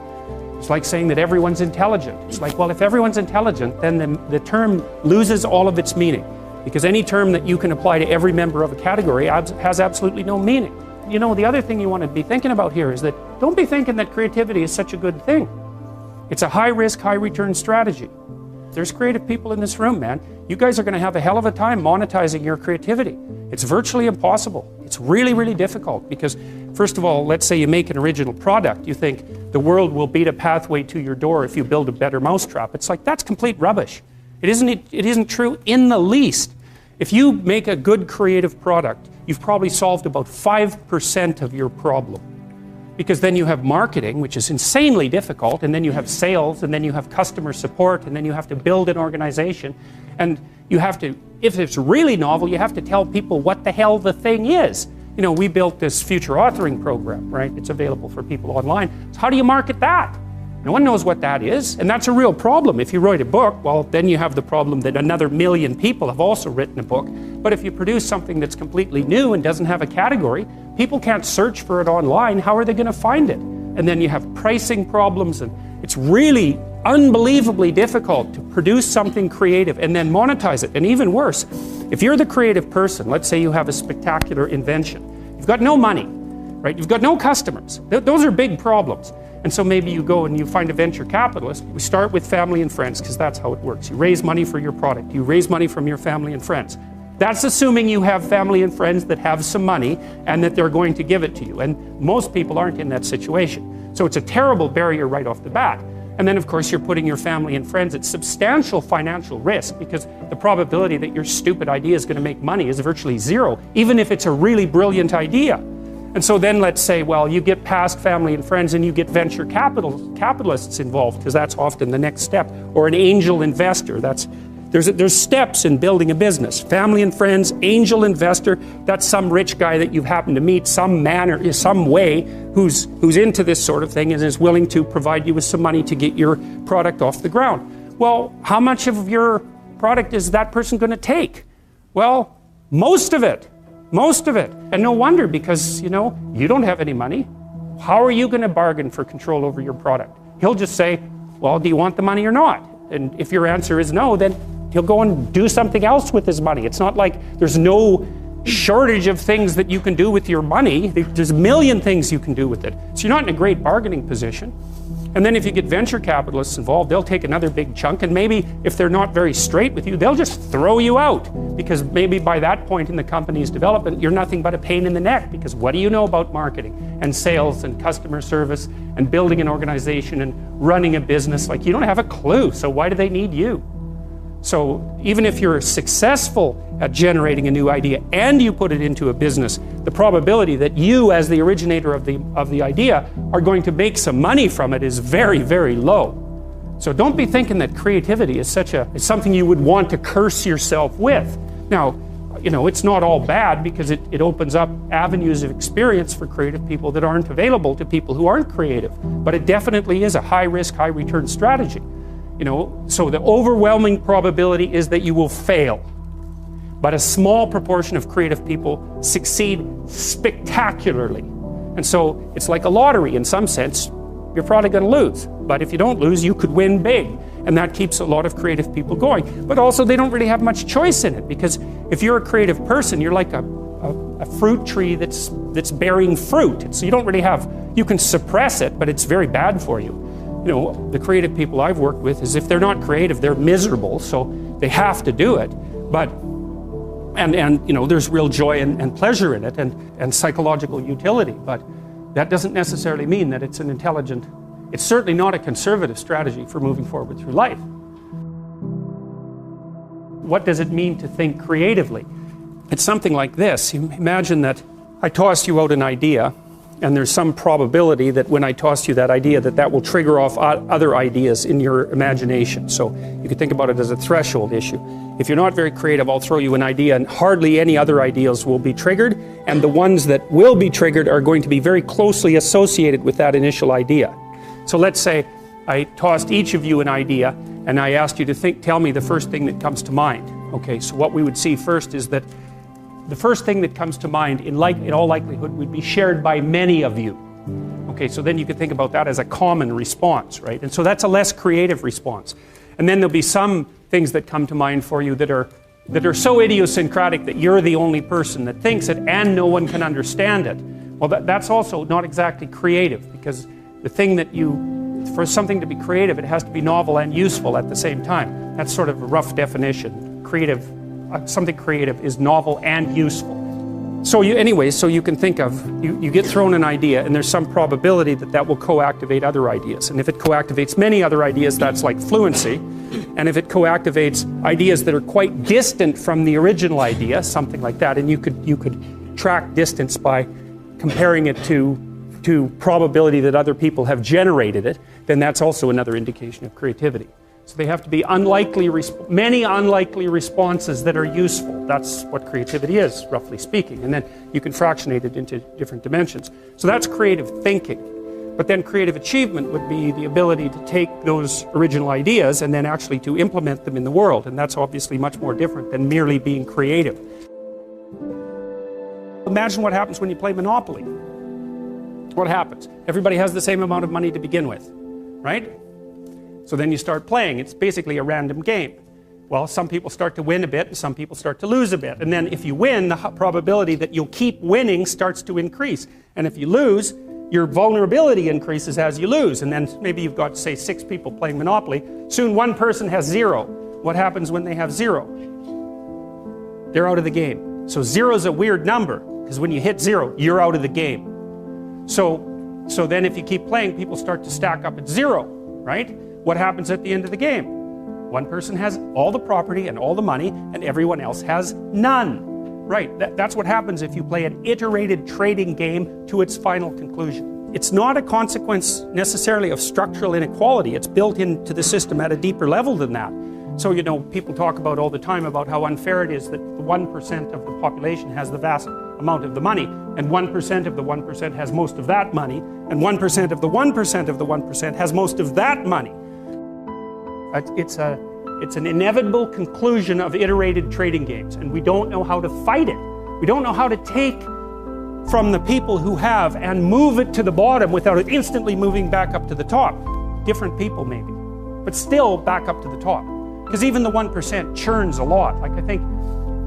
It's like saying that everyone's intelligent. It's like, well, if everyone's intelligent, then the term loses all of its meaning. Because any term that you can apply to every member of a category has absolutely no meaning. You know, the other thing you want to be thinking about here is that don't be thinking that creativity is such a good thing. It's a high-risk, high-return strategy. There's creative people in this room, man. You guys are going to have a hell of a time monetizing your creativity. It's virtually impossible. It's really, really difficult because, first of all, let's say you make an original product. You think the world will beat a pathway to your door if you build a better mousetrap. It's like, that's complete rubbish. It isn't true in the least. If you make a good creative product, you've probably solved about 5% of your problem. Because then you have marketing, which is insanely difficult, and then you have sales, and then you have customer support, and then you have to build an organization. And you have to, if it's really novel, you have to tell people what the hell the thing is. You know, we built this future authoring program, right? It's available for people online. So how do you market that? No one knows what that is, and that's a real problem. If you write a book, well, then you have the problem that another million people have also written a book. But if you produce something that's completely new and doesn't have a category, people can't search for it online. How are they going to find it? And then you have pricing problems, and it's really unbelievably difficult to produce something creative and then monetize it. And even worse, if you're the creative person, let's say you have a spectacular invention, you've got no money, right? You've got no customers. Those are big problems. And so maybe you go and you find a venture capitalist. We start with family and friends because that's how it works. You raise money for your product. You raise money from your family and friends. That's assuming you have family and friends that have some money and that they're going to give it to you. And most people aren't in that situation. So it's a terrible barrier right off the bat. And then, of course, you're putting your family and friends at substantial financial risk because the probability that your stupid idea is going to make money is virtually zero, even if it's a really brilliant idea. And so then let's say, well, you get past family and friends and you get venture capitalists involved, because that's often the next step, or an angel investor. There's steps in building a business. Family and friends, angel investor, that's some rich guy that you've happened to meet some manner, some way, who's into this sort of thing and is willing to provide you with some money to get your product off the ground. Well, how much of your product is that person going to take? Well, most of it. Most of it. And no wonder, because, you know, you don't have any money. How are you going to bargain for control over your product? He'll just say, well, do you want the money or not? And if your answer is no, then he'll go and do something else with his money. It's not like there's no shortage of things that you can do with your money. There's a million things you can do with it. So you're not in a great bargaining position. And then if you get venture capitalists involved, they'll take another big chunk, and maybe if they're not very straight with you, they'll just throw you out, because maybe by that point in the company's development, you're nothing but a pain in the neck, because what do you know about marketing and sales and customer service and building an organization and running a business? Like, you don't have a clue, so why do they need you? So even if you're successful at generating a new idea and you put it into a business, the probability that you, as the originator of the idea, are going to make some money from it is very, very low. So don't be thinking that creativity is something you would want to curse yourself with. Now, you know, it's not all bad, because it opens up avenues of experience for creative people that aren't available to people who aren't creative. But it definitely is a high-risk, high-return strategy. You know, so the overwhelming probability is that you will fail. but a small proportion of creative people succeed spectacularly. And so it's like a lottery in some sense. You're probably going to lose, but if you don't lose, you could win big. And that keeps a lot of creative people going. But also they don't really have much choice in it, because if you're a creative person, you're like a fruit tree that's bearing fruit. So you don't really have, you can suppress it, but it's very bad for you. You know, the creative people I've worked with is if they're not creative, they're miserable, so they have to do it. But, and you know, there's real joy and pleasure in it and psychological utility, but that doesn't necessarily mean that it's an intelligent, it's certainly not a conservative strategy for moving forward through life. What does it mean to think creatively? It's something like this. Imagine that I tossed you out an idea, and there's some probability that when I tossed you that idea, that will trigger off other ideas in your imagination. So you could think about it as a threshold issue. If you're not very creative, I'll throw you an idea and hardly any other ideas will be triggered, and the ones that will be triggered are going to be very closely associated with that initial idea. So let's say I tossed each of you an idea and I asked you to tell me the first thing that comes to mind. Okay, so what we would see first is that the first thing that comes to mind in all likelihood would be shared by many of you. Okay, so then you could think about that as a common response, right? And so that's a less creative response. And then there'll be some things that come to mind for you that are so idiosyncratic that you're the only person that thinks it and no one can understand it. Well, that's also not exactly creative, because the thing that for something to be creative, it has to be novel and useful at the same time. That's sort of a rough definition. Something creative is novel and useful. So you can think of, you get thrown an idea and there's some probability that will co-activate other ideas. And if it co-activates many other ideas, that's like fluency. And if it co-activates ideas that are quite distant from the original idea, something like that, and you could track distance by comparing it to probability that other people have generated it, then that's also another indication of creativity. So they have to be many unlikely responses that are useful. That's what creativity is, roughly speaking. And then you can fractionate it into different dimensions. So that's creative thinking. But then creative achievement would be the ability to take those original ideas and then actually to implement them in the world. And that's obviously much more different than merely being creative. Imagine what happens when you play Monopoly. What happens? Everybody has the same amount of money to begin with, right? So then you start playing. It's basically a random game. Well, some people start to win a bit and some people start to lose a bit. And then if you win, the probability that you'll keep winning starts to increase. And if you lose, your vulnerability increases as you lose. And then maybe you've got, say, 6 people playing Monopoly. Soon one person has 0. What happens when they have 0? They're out of the game. So 0 is a weird number, because when you hit 0, you're out of the game. So then if you keep playing, people start to stack up at 0, right? What happens at the end of the game? One person has all the property and all the money, and everyone else has none. Right, that's what happens if you play an iterated trading game to its final conclusion. It's not a consequence necessarily of structural inequality. It's built into the system at a deeper level than that. So, you know, people talk about all the time about how unfair it is that the 1% of the population has the vast amount of the money, and 1% of the 1% has most of that money, and 1% of the 1% of the 1% has most of that money. It's an inevitable conclusion of iterated trading games, and we don't know how to fight it. We don't know how to take from the people who have and move it to the bottom without it instantly moving back up to the top. Different people maybe, but still back up to the top. Because even the 1% churns a lot. Like, I think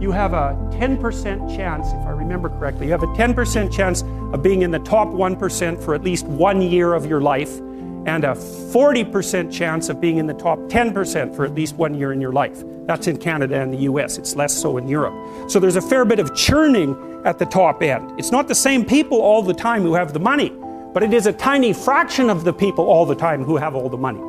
you have a 10% chance, if I remember correctly, you have a 10% chance of being in the top 1% for at least 1 year of your life, and a 40% chance of being in the top 10% for at least 1 year in your life. That's in Canada and the US. It's less so in Europe. So there's a fair bit of churning at the top end. It's not the same people all the time who have the money, but it is a tiny fraction of the people all the time who have all the money.